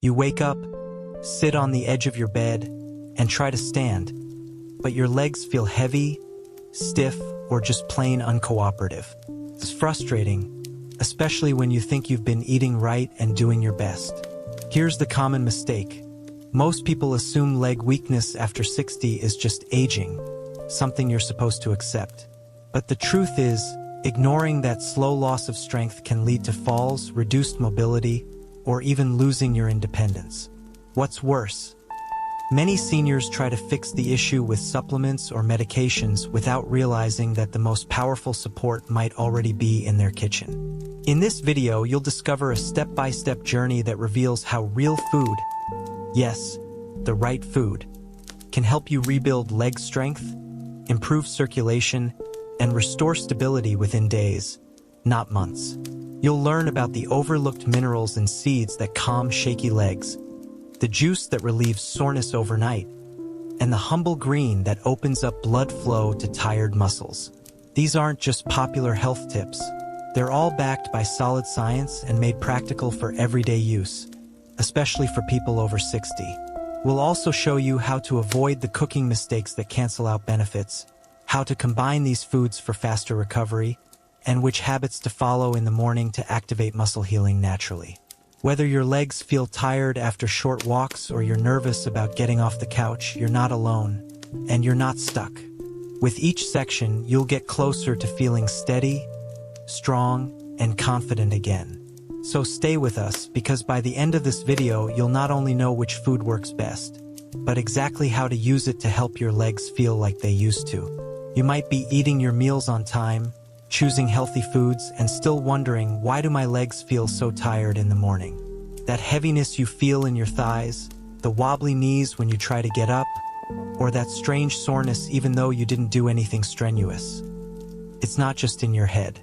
You wake up, sit on the edge of your bed, and try to stand, but your legs feel heavy, stiff, or just plain uncooperative. It's frustrating, especially when you think you've been eating right and doing your best. Here's the common mistake. Most people assume leg weakness after 60 is just aging, something you're supposed to accept. But the truth is, ignoring that slow loss of strength can lead to falls, reduced mobility, or even losing your independence. What's worse, many seniors try to fix the issue with supplements or medications without realizing that the most powerful support might already be in their kitchen. In this video, you'll discover a step-by-step journey that reveals how real food, yes, the right food, can help you rebuild leg strength, improve circulation, and restore stability within days, not months. You'll learn about the overlooked minerals and seeds that calm shaky legs, the juice that relieves soreness overnight, and the humble green that opens up blood flow to tired muscles. These aren't just popular health tips. They're all backed by solid science and made practical for everyday use, especially for people over 60. We'll also show you how to avoid the cooking mistakes that cancel out benefits, how to combine these foods for faster recovery, and which habits to follow in the morning to activate muscle healing naturally. Whether your legs feel tired after short walks or you're nervous about getting off the couch, you're not alone, and you're not stuck. With each section, you'll get closer to feeling steady, strong, and confident again. So stay with us, because by the end of this video, you'll not only know which food works best, but exactly how to use it to help your legs feel like they used to. You might be eating your meals on time, choosing healthy foods, and still wondering, why do my legs feel so tired in the morning? That heaviness you feel in your thighs, the wobbly knees when you try to get up, or that strange soreness even though you didn't do anything strenuous. It's not just in your head.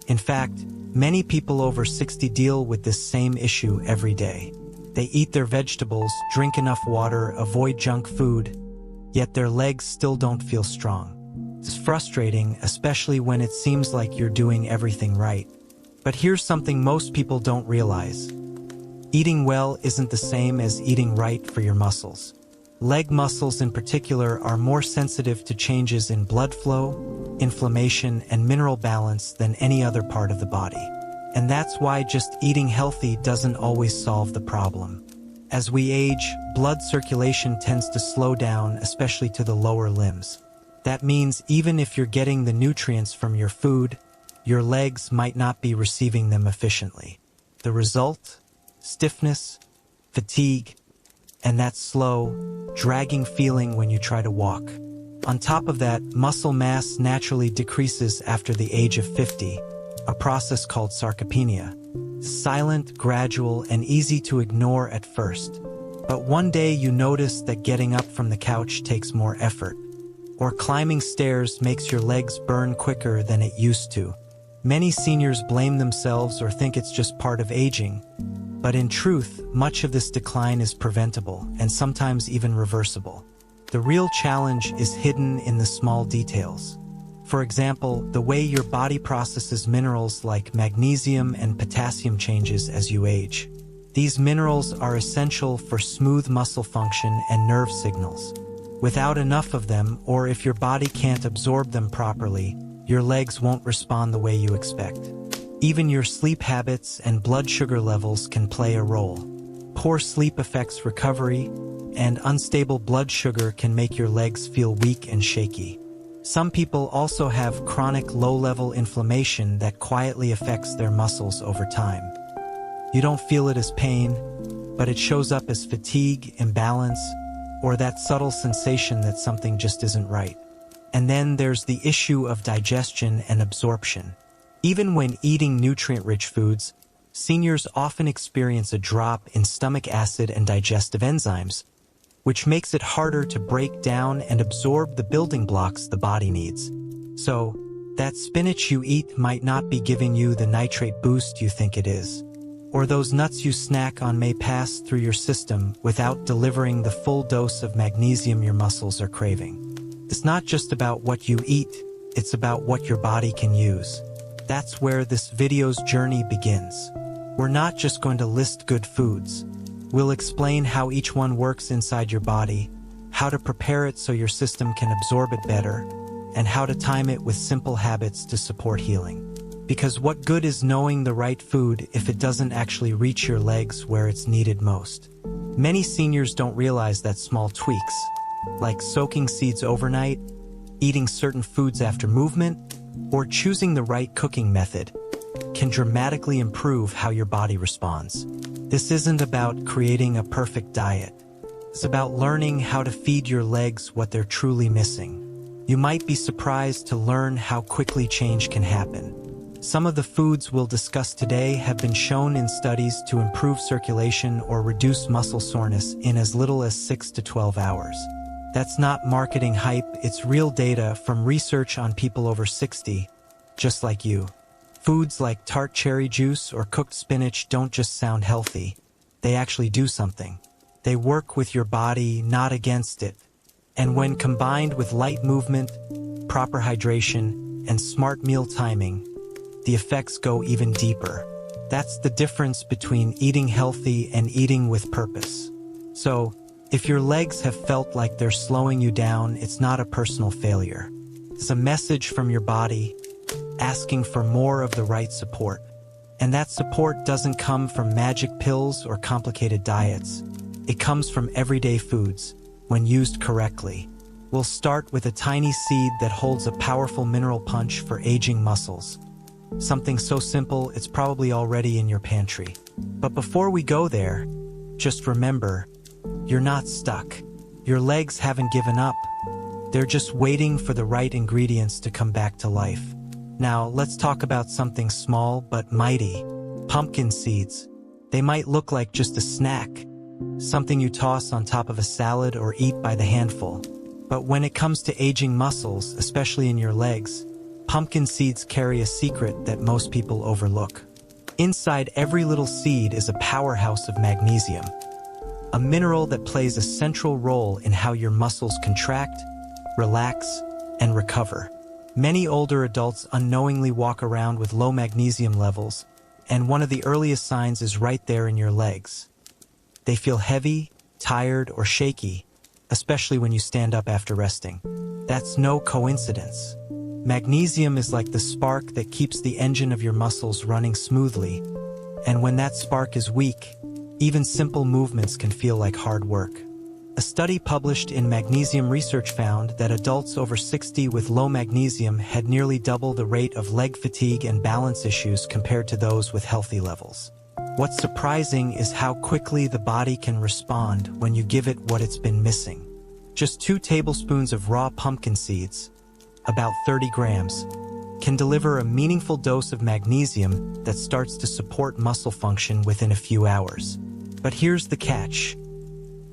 In fact, many people over 60 deal with this same issue every day. They eat their vegetables, drink enough water, avoid junk food, yet their legs still don't feel strong. It's frustrating, especially when it seems like you're doing everything right. But here's something most people don't realize. Eating well isn't the same as eating right for your muscles. Leg muscles in particular are more sensitive to changes in blood flow, inflammation, and mineral balance than any other part of the body. And that's why just eating healthy doesn't always solve the problem. As we age, blood circulation tends to slow down, especially to the lower limbs. That means even if you're getting the nutrients from your food, your legs might not be receiving them efficiently. The result? Stiffness, fatigue, and that slow, dragging feeling when you try to walk. On top of that, muscle mass naturally decreases after the age of 50, a process called sarcopenia. Silent, gradual, and easy to ignore at first. But one day you notice that getting up from the couch takes more effort, or climbing stairs makes your legs burn quicker than it used to. Many seniors blame themselves or think it's just part of aging, but in truth, much of this decline is preventable and sometimes even reversible. The real challenge is hidden in the small details. For example, the way your body processes minerals like magnesium and potassium changes as you age. These minerals are essential for smooth muscle function and nerve signals. Without enough of them, or if your body can't absorb them properly, your legs won't respond the way you expect. Even your sleep habits and blood sugar levels can play a role. Poor sleep affects recovery, and unstable blood sugar can make your legs feel weak and shaky. Some people also have chronic low-level inflammation that quietly affects their muscles over time. You don't feel it as pain, but it shows up as fatigue, imbalance, or that subtle sensation that something just isn't right. And then there's the issue of digestion and absorption. Even when eating nutrient-rich foods, seniors often experience a drop in stomach acid and digestive enzymes, which makes it harder to break down and absorb the building blocks the body needs. So, that spinach you eat might not be giving you the nitrate boost you think it is. Or those nuts you snack on may pass through your system without delivering the full dose of magnesium your muscles are craving. It's not just about what you eat, it's about what your body can use. That's where this video's journey begins. We're not just going to list good foods. We'll explain how each one works inside your body, how to prepare it so your system can absorb it better, and how to time it with simple habits to support healing. Because what good is knowing the right food if it doesn't actually reach your legs where it's needed most? Many seniors don't realize that small tweaks, like soaking seeds overnight, eating certain foods after movement, or choosing the right cooking method, can dramatically improve how your body responds. This isn't about creating a perfect diet. It's about learning how to feed your legs what they're truly missing. You might be surprised to learn how quickly change can happen. Some of the foods we'll discuss today have been shown in studies to improve circulation or reduce muscle soreness in as little as 6 to 12 hours. That's not marketing hype, it's real data from research on people over 60, just like you. Foods like tart cherry juice or cooked spinach don't just sound healthy. They actually do something. They work with your body, not against it. And when combined with light movement, proper hydration, and smart meal timing, the effects go even deeper. That's the difference between eating healthy and eating with purpose. So, if your legs have felt like they're slowing you down, it's not a personal failure. It's a message from your body asking for more of the right support. And that support doesn't come from magic pills or complicated diets. It comes from everyday foods, when used correctly. We'll start with a tiny seed that holds a powerful mineral punch for aging muscles. Something so simple, it's probably already in your pantry. But before we go there, just remember, you're not stuck. Your legs haven't given up. They're just waiting for the right ingredients to come back to life. Now, let's talk about something small but mighty. Pumpkin seeds. They might look like just a snack, something you toss on top of a salad or eat by the handful. But when it comes to aging muscles, especially in your legs, pumpkin seeds carry a secret that most people overlook. Inside every little seed is a powerhouse of magnesium, a mineral that plays a central role in how your muscles contract, relax, and recover. Many older adults unknowingly walk around with low magnesium levels, and one of the earliest signs is right there in your legs. They feel heavy, tired, or shaky, especially when you stand up after resting. That's no coincidence. Magnesium is like the spark that keeps the engine of your muscles running smoothly, and when that spark is weak, even simple movements can feel like hard work. A study published in Magnesium Research found that adults over 60 with low magnesium had nearly double the rate of leg fatigue and balance issues compared to those with healthy levels. What's surprising is how quickly the body can respond when you give it what it's been missing. Just 2 tablespoons of raw pumpkin seeds, about 30 grams, can deliver a meaningful dose of magnesium that starts to support muscle function within a few hours. But here's the catch.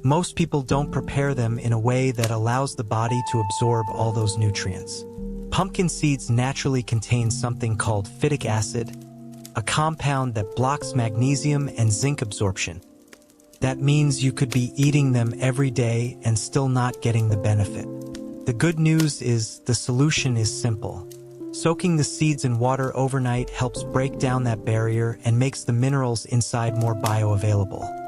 Most people don't prepare them in a way that allows the body to absorb all those nutrients. Pumpkin seeds naturally contain something called phytic acid, a compound that blocks magnesium and zinc absorption. That means you could be eating them every day and still not getting the benefit. The good news is the solution is simple. Soaking the seeds in water overnight helps break down that barrier and makes the minerals inside more bioavailable,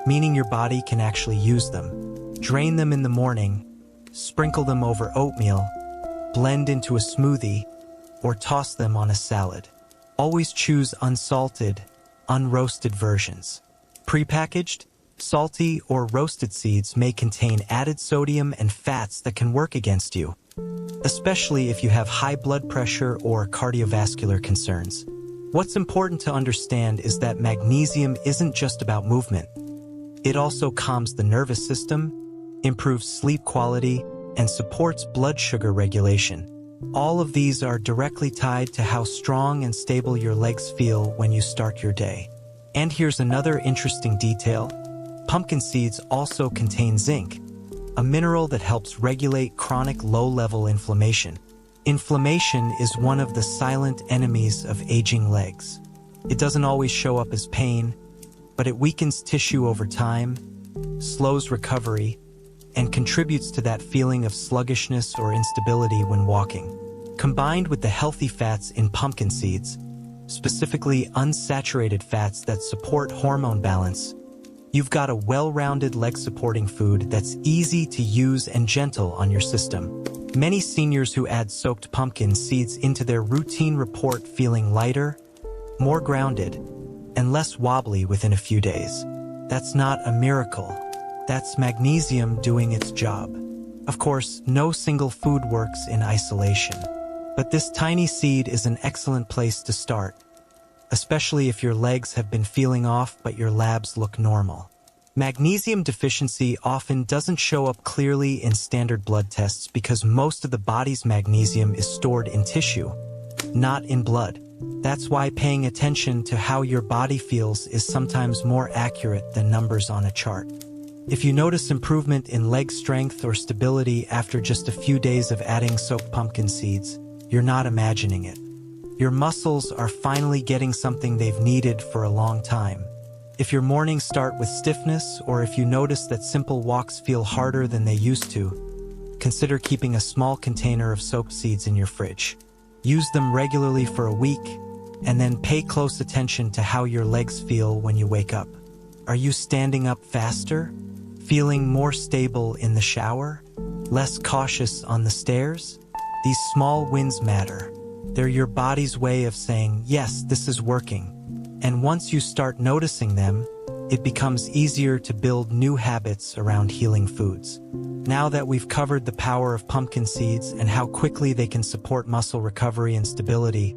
meaning your body can actually use them. Drain them in the morning, sprinkle them over oatmeal, blend into a smoothie, or toss them on a salad. Always choose unsalted, unroasted versions. Prepackaged, salty, or roasted seeds may contain added sodium and fats that can work against you, especially if you have high blood pressure or cardiovascular concerns. What's important to understand is that magnesium isn't just about movement. It also calms the nervous system, improves sleep quality, and supports blood sugar regulation. All of these are directly tied to how strong and stable your legs feel when you start your day. And here's another interesting detail. Pumpkin seeds also contain zinc, a mineral that helps regulate chronic low-level inflammation. Inflammation is one of the silent enemies of aging legs. It doesn't always show up as pain, but it weakens tissue over time, slows recovery, and contributes to that feeling of sluggishness or instability when walking. Combined with the healthy fats in pumpkin seeds, specifically unsaturated fats that support hormone balance, You've got a well-rounded leg-supporting food that's easy to use and gentle on your system. Many seniors who add soaked pumpkin seeds into their routine report feeling lighter, more grounded, and less wobbly within a few days. That's not a miracle. That's magnesium doing its job. Of course, no single food works in isolation. But this tiny seed is an excellent place to start, especially if your legs have been feeling off but your labs look normal. Magnesium deficiency often doesn't show up clearly in standard blood tests because most of the body's magnesium is stored in tissue, not in blood. That's why paying attention to how your body feels is sometimes more accurate than numbers on a chart. If you notice improvement in leg strength or stability after just a few days of adding soaked pumpkin seeds, you're not imagining it. Your muscles are finally getting something they've needed for a long time. If your mornings start with stiffness, or if you notice that simple walks feel harder than they used to, consider keeping a small container of soaked seeds in your fridge. Use them regularly for a week, and then pay close attention to how your legs feel when you wake up. Are you standing up faster? Feeling more stable in the shower? Less cautious on the stairs? These small wins matter. They're your body's way of saying, yes, this is working. And once you start noticing them, it becomes easier to build new habits around healing foods. Now that we've covered the power of pumpkin seeds and how quickly they can support muscle recovery and stability,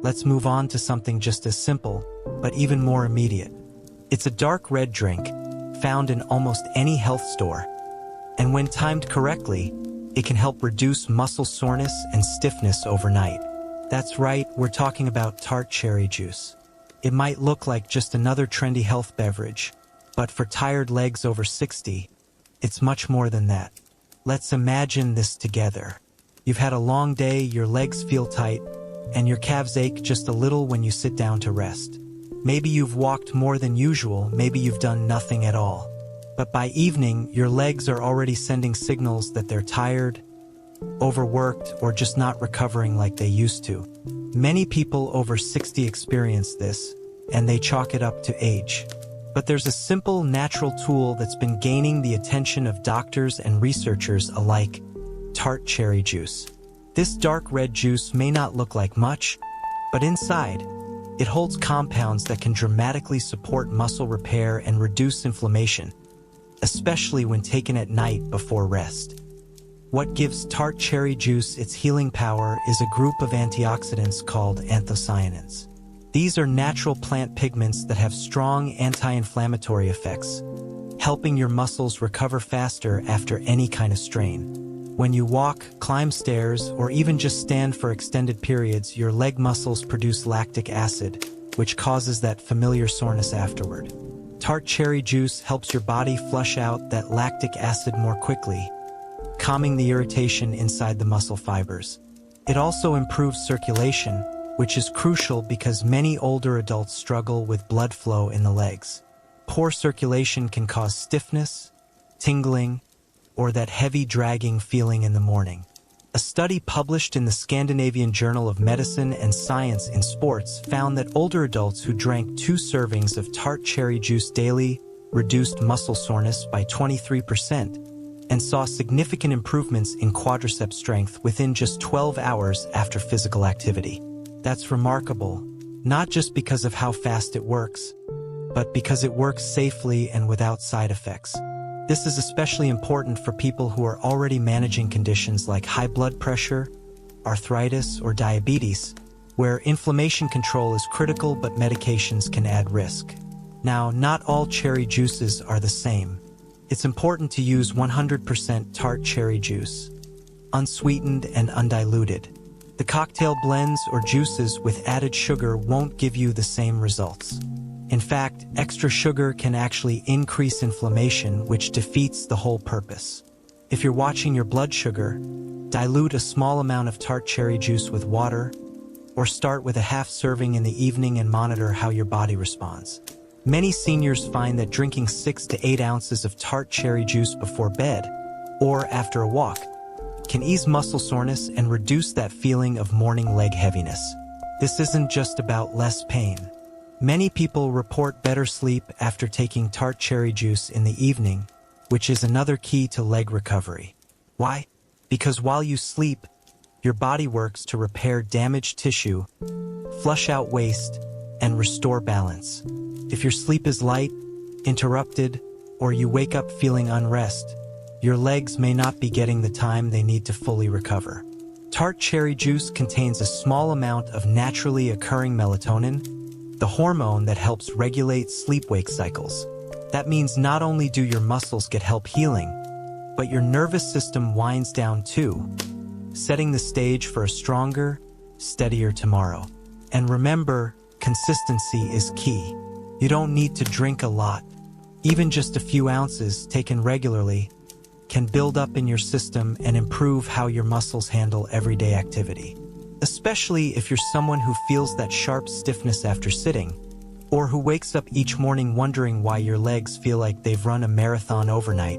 let's move on to something just as simple, but even more immediate. It's a dark red drink, found in almost any health store. And when timed correctly, it can help reduce muscle soreness and stiffness overnight. That's right, we're talking about tart cherry juice. It might look like just another trendy health beverage, but for tired legs over 60, it's much more than that. Let's imagine this together. You've had a long day, your legs feel tight, and your calves ache just a little when you sit down to rest. Maybe you've walked more than usual, maybe you've done nothing at all. But by evening, your legs are already sending signals that they're tired, overworked, or just not recovering like they used to. Many people over 60 experience this, and they chalk it up to age. But there's a simple, natural tool that's been gaining the attention of doctors and researchers alike: tart cherry juice. This dark red juice may not look like much, but inside, it holds compounds that can dramatically support muscle repair and reduce inflammation, especially when taken at night before rest. What gives tart cherry juice its healing power is a group of antioxidants called anthocyanins. These are natural plant pigments that have strong anti-inflammatory effects, helping your muscles recover faster after any kind of strain. When you walk, climb stairs, or even just stand for extended periods, your leg muscles produce lactic acid, which causes that familiar soreness afterward. Tart cherry juice helps your body flush out that lactic acid more quickly, calming the irritation inside the muscle fibers. It also improves circulation, which is crucial because many older adults struggle with blood flow in the legs. Poor circulation can cause stiffness, tingling, or that heavy dragging feeling in the morning. A study published in the Scandinavian Journal of Medicine and Science in Sports found that older adults who drank 2 servings of tart cherry juice daily reduced muscle soreness by 23%, and saw significant improvements in quadricep strength within just 12 hours after physical activity. That's remarkable, not just because of how fast it works, but because it works safely and without side effects. This is especially important for people who are already managing conditions like high blood pressure, arthritis, or diabetes, where inflammation control is critical but medications can add risk. Now, not all cherry juices are the same. It's important to use 100% tart cherry juice, unsweetened and undiluted. The cocktail blends or juices with added sugar won't give you the same results. In fact, extra sugar can actually increase inflammation, which defeats the whole purpose. If you're watching your blood sugar, dilute a small amount of tart cherry juice with water, or start with a half serving in the evening and monitor how your body responds. Many seniors find that drinking 6 to 8 ounces of tart cherry juice before bed, or after a walk, can ease muscle soreness and reduce that feeling of morning leg heaviness. This isn't just about less pain. Many people report better sleep after taking tart cherry juice in the evening, which is another key to leg recovery. Why? Because while you sleep, your body works to repair damaged tissue, flush out waste, and restore balance. If your sleep is light, interrupted, or you wake up feeling unrest, your legs may not be getting the time they need to fully recover. Tart cherry juice contains a small amount of naturally occurring melatonin, the hormone that helps regulate sleep-wake cycles. That means not only do your muscles get help healing, but your nervous system winds down too, setting the stage for a stronger, steadier tomorrow. And remember, consistency is key. You don't need to drink a lot. Even just a few ounces taken regularly can build up in your system and improve how your muscles handle everyday activity. Especially if you're someone who feels that sharp stiffness after sitting, or who wakes up each morning wondering why your legs feel like they've run a marathon overnight.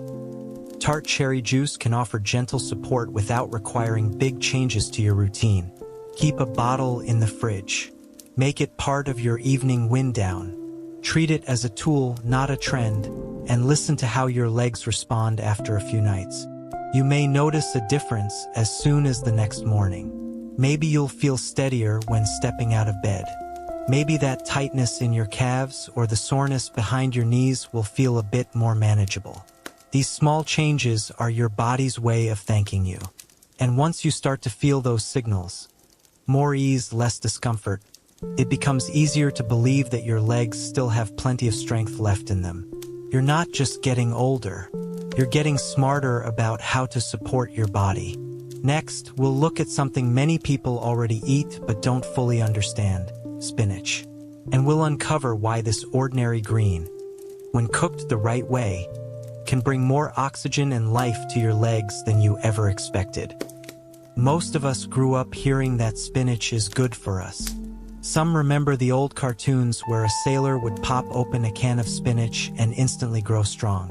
Tart cherry juice can offer gentle support without requiring big changes to your routine. Keep a bottle in the fridge. Make it part of your evening wind down. Treat it as a tool, not a trend, and listen to how your legs respond after a few nights. You may notice a difference as soon as the next morning. Maybe you'll feel steadier when stepping out of bed. Maybe that tightness in your calves or the soreness behind your knees will feel a bit more manageable. These small changes are your body's way of thanking you. And once you start to feel those signals, more ease, less discomfort, it becomes easier to believe that your legs still have plenty of strength left in them. You're not just getting older, you're getting smarter about how to support your body. Next, we'll look at something many people already eat but don't fully understand: spinach. And we'll uncover why this ordinary green, when cooked the right way, can bring more oxygen and life to your legs than you ever expected. Most of us grew up hearing that spinach is good for us. Some remember the old cartoons where a sailor would pop open a can of spinach and instantly grow strong.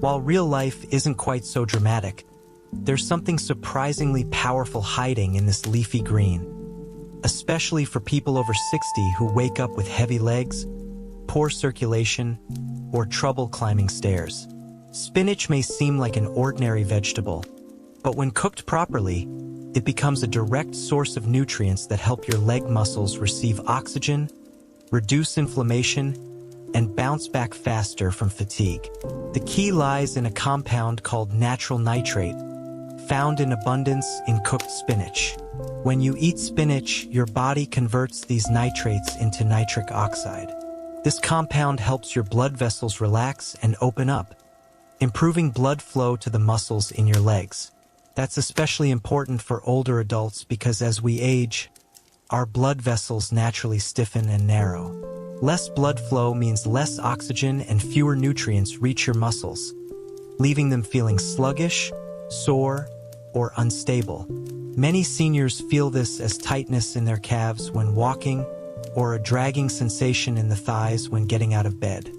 While real life isn't quite so dramatic, there's something surprisingly powerful hiding in this leafy green, especially for people over 60 who wake up with heavy legs, poor circulation, or trouble climbing stairs. Spinach may seem like an ordinary vegetable, but when cooked properly, it becomes a direct source of nutrients that help your leg muscles receive oxygen, reduce inflammation, and bounce back faster from fatigue. The key lies in a compound called natural nitrate, found in abundance in cooked spinach. When you eat spinach, your body converts these nitrates into nitric oxide. This compound helps your blood vessels relax and open up, improving blood flow to the muscles in your legs. That's especially important for older adults because as we age, our blood vessels naturally stiffen and narrow. Less blood flow means less oxygen and fewer nutrients reach your muscles, leaving them feeling sluggish, sore, or unstable. Many seniors feel this as tightness in their calves when walking or a dragging sensation in the thighs when getting out of bed.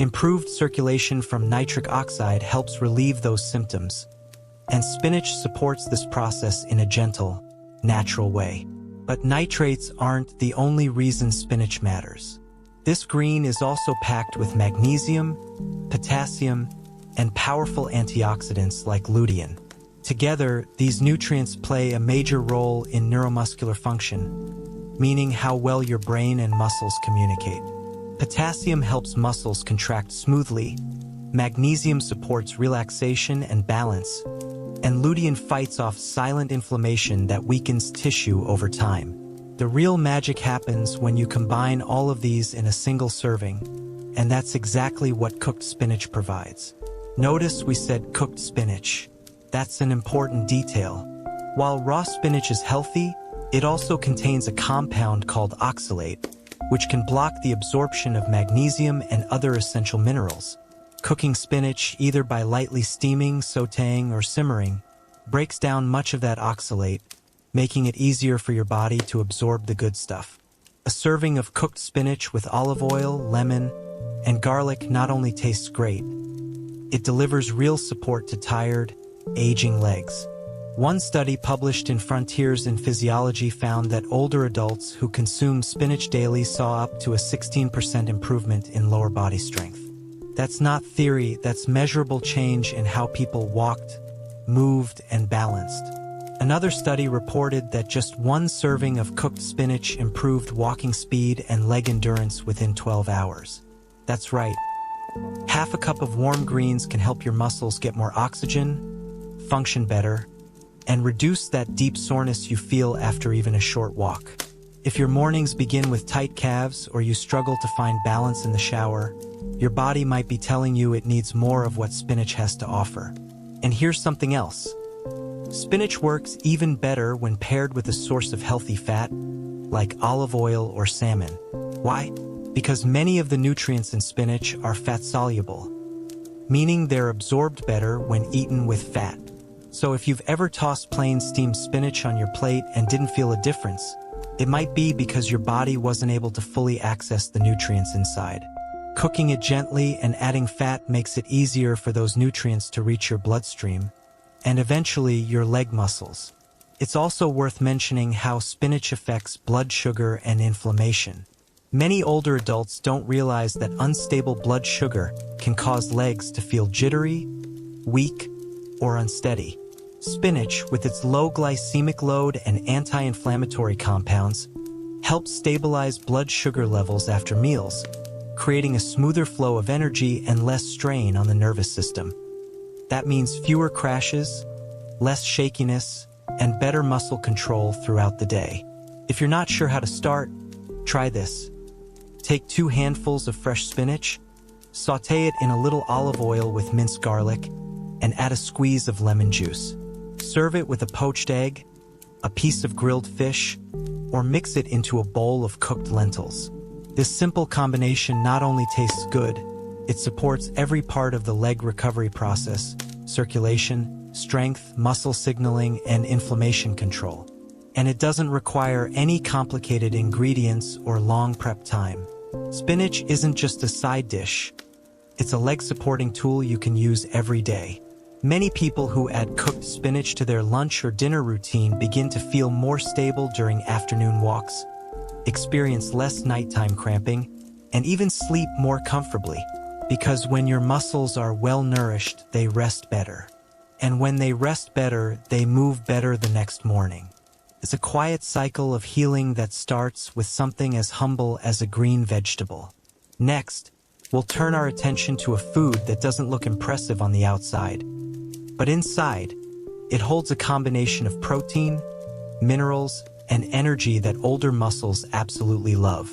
Improved circulation from nitric oxide helps relieve those symptoms, and spinach supports this process in a gentle, natural way. But nitrates aren't the only reason spinach matters. This green is also packed with magnesium, potassium, and powerful antioxidants like lutein. Together, these nutrients play a major role in neuromuscular function, meaning how well your brain and muscles communicate. Potassium helps muscles contract smoothly, magnesium supports relaxation and balance, and lutein fights off silent inflammation that weakens tissue over time. The real magic happens when you combine all of these in a single serving, and that's exactly what cooked spinach provides. Notice we said cooked spinach. That's an important detail. While raw spinach is healthy, it also contains a compound called oxalate, which can block the absorption of magnesium and other essential minerals. Cooking spinach, either by lightly steaming, sautéing, or simmering, breaks down much of that oxalate, making it easier for your body to absorb the good stuff. A serving of cooked spinach with olive oil, lemon, and garlic not only tastes great, it delivers real support to tired, aging legs. One study published in Frontiers in Physiology found that older adults who consumed spinach daily saw up to a 16% improvement in lower body strength. That's not theory, that's measurable change in how people walked, moved, and balanced. Another study reported that just one serving of cooked spinach improved walking speed and leg endurance within 12 hours. That's right. Half a cup of warm greens can help your muscles get more oxygen, function better, and reduce that deep soreness you feel after even a short walk. If your mornings begin with tight calves or you struggle to find balance in the shower, your body might be telling you it needs more of what spinach has to offer. And here's something else. Spinach works even better when paired with a source of healthy fat, like olive oil or salmon. Why? Because many of the nutrients in spinach are fat-soluble, meaning they're absorbed better when eaten with fat. So if you've ever tossed plain steamed spinach on your plate and didn't feel a difference, it might be because your body wasn't able to fully access the nutrients inside. Cooking it gently and adding fat makes it easier for those nutrients to reach your bloodstream, and eventually your leg muscles. It's also worth mentioning how spinach affects blood sugar and inflammation. Many older adults don't realize that unstable blood sugar can cause legs to feel jittery, weak, or unsteady. Spinach, with its low glycemic load and anti-inflammatory compounds, helps stabilize blood sugar levels after meals, creating a smoother flow of energy and less strain on the nervous system. That means fewer crashes, less shakiness, and better muscle control throughout the day. If you're not sure how to start, try this. Take 2 handfuls of fresh spinach, sauté it in a little olive oil with minced garlic, and add a squeeze of lemon juice. Serve it with a poached egg, a piece of grilled fish, or mix it into a bowl of cooked lentils. This simple combination not only tastes good, it supports every part of the leg recovery process: circulation, strength, muscle signaling, and inflammation control. And it doesn't require any complicated ingredients or long prep time. Spinach isn't just a side dish. It's a leg-supporting tool you can use every day. Many people who add cooked spinach to their lunch or dinner routine begin to feel more stable during afternoon walks, experience less nighttime cramping, and even sleep more comfortably. Because when your muscles are well-nourished, they rest better. And when they rest better, they move better the next morning. It's a quiet cycle of healing that starts with something as humble as a green vegetable. Next, we'll turn our attention to a food that doesn't look impressive on the outside. But inside, it holds a combination of protein, minerals, and energy that older muscles absolutely love.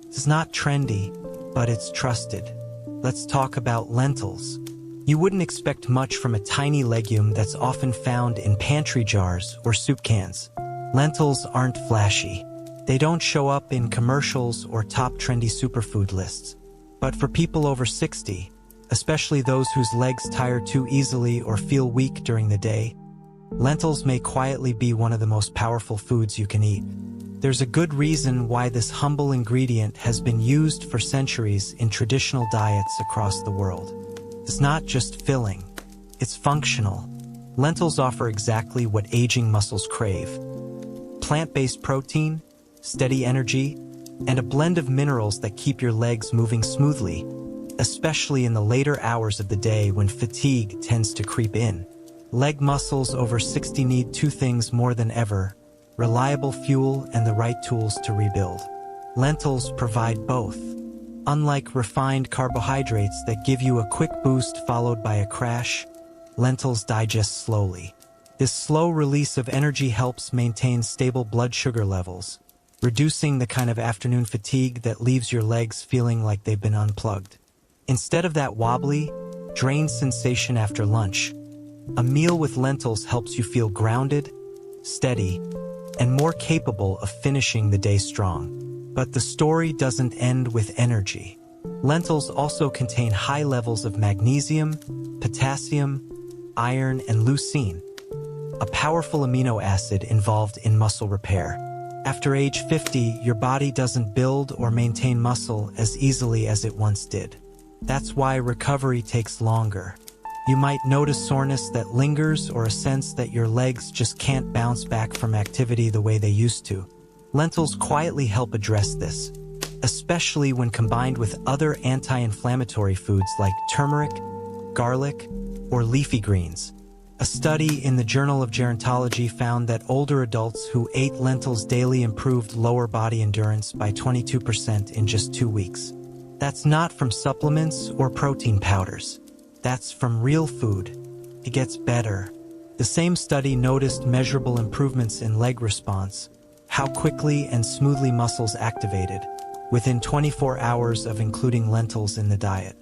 It's not trendy, but it's trusted. Let's talk about lentils. You wouldn't expect much from a tiny legume that's often found in pantry jars or soup cans. Lentils aren't flashy. They don't show up in commercials or top trendy superfood lists. But for people over 60, especially those whose legs tire too easily or feel weak during the day, lentils may quietly be one of the most powerful foods you can eat. There's a good reason why this humble ingredient has been used for centuries in traditional diets across the world. It's not just filling, it's functional. Lentils offer exactly what aging muscles crave: plant-based protein, steady energy, and a blend of minerals that keep your legs moving smoothly, especially in the later hours of the day when fatigue tends to creep in. Leg muscles over 60 need 2 things more than ever: reliable fuel and the right tools to rebuild. Lentils provide both. Unlike refined carbohydrates that give you a quick boost followed by a crash, lentils digest slowly. This slow release of energy helps maintain stable blood sugar levels, reducing the kind of afternoon fatigue that leaves your legs feeling like they've been unplugged. Instead of that wobbly, drained sensation after lunch, a meal with lentils helps you feel grounded, steady, and more capable of finishing the day strong. But the story doesn't end with energy. Lentils also contain high levels of magnesium, potassium, iron, and leucine, a powerful amino acid involved in muscle repair. After age 50, your body doesn't build or maintain muscle as easily as it once did. That's why recovery takes longer. You might notice soreness that lingers or a sense that your legs just can't bounce back from activity the way they used to. Lentils quietly help address this, especially when combined with other anti-inflammatory foods like turmeric, garlic, or leafy greens. A study in the Journal of Gerontology found that older adults who ate lentils daily improved lower body endurance by 22% in just 2 weeks. That's not from supplements or protein powders. That's from real food. It gets better. The same study noticed measurable improvements in leg response, how quickly and smoothly muscles activated, within 24 hours of including lentils in the diet.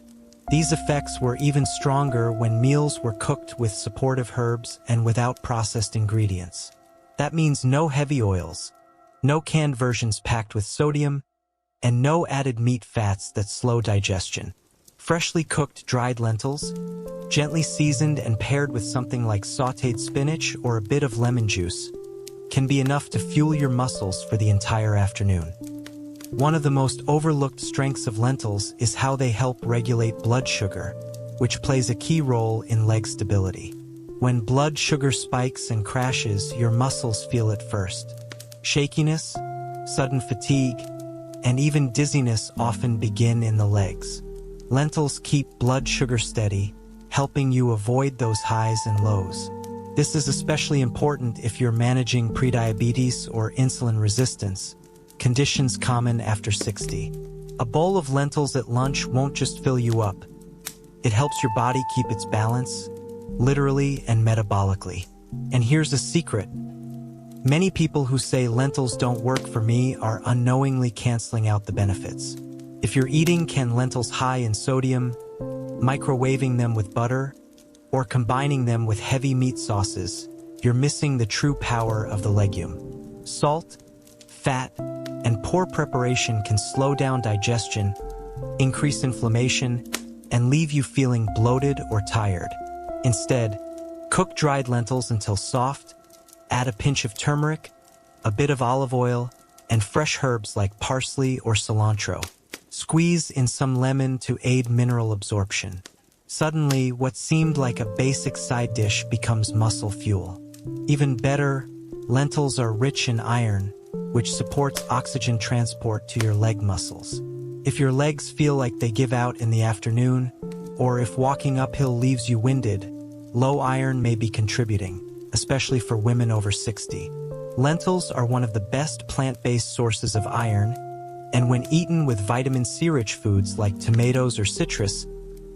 These effects were even stronger when meals were cooked with supportive herbs and without processed ingredients. That means no heavy oils, no canned versions packed with sodium, and no added meat fats that slow digestion. Freshly cooked dried lentils, gently seasoned and paired with something like sautéed spinach or a bit of lemon juice, can be enough to fuel your muscles for the entire afternoon. One of the most overlooked strengths of lentils is how they help regulate blood sugar, which plays a key role in leg stability. When blood sugar spikes and crashes, your muscles feel it first. Shakiness, sudden fatigue, and even dizziness often begin in the legs. Lentils keep blood sugar steady, helping you avoid those highs and lows. This is especially important if you're managing prediabetes or insulin resistance, conditions common after 60. A bowl of lentils at lunch won't just fill you up. It helps your body keep its balance, literally and metabolically. And here's a secret. Many people who say lentils don't work for me are unknowingly canceling out the benefits. If you're eating canned lentils high in sodium, microwaving them with butter, or combining them with heavy meat sauces, you're missing the true power of the legume. Salt, fat, and poor preparation can slow down digestion, increase inflammation, and leave you feeling bloated or tired. Instead, cook dried lentils until soft, add a pinch of turmeric, a bit of olive oil, and fresh herbs like parsley or cilantro. Squeeze in some lemon to aid mineral absorption. Suddenly, what seemed like a basic side dish becomes muscle fuel. Even better, lentils are rich in iron, which supports oxygen transport to your leg muscles. If your legs feel like they give out in the afternoon, or if walking uphill leaves you winded, low iron may be contributing, especially for women over 60. Lentils are one of the best plant-based sources of iron, and when eaten with vitamin C-rich foods like tomatoes or citrus,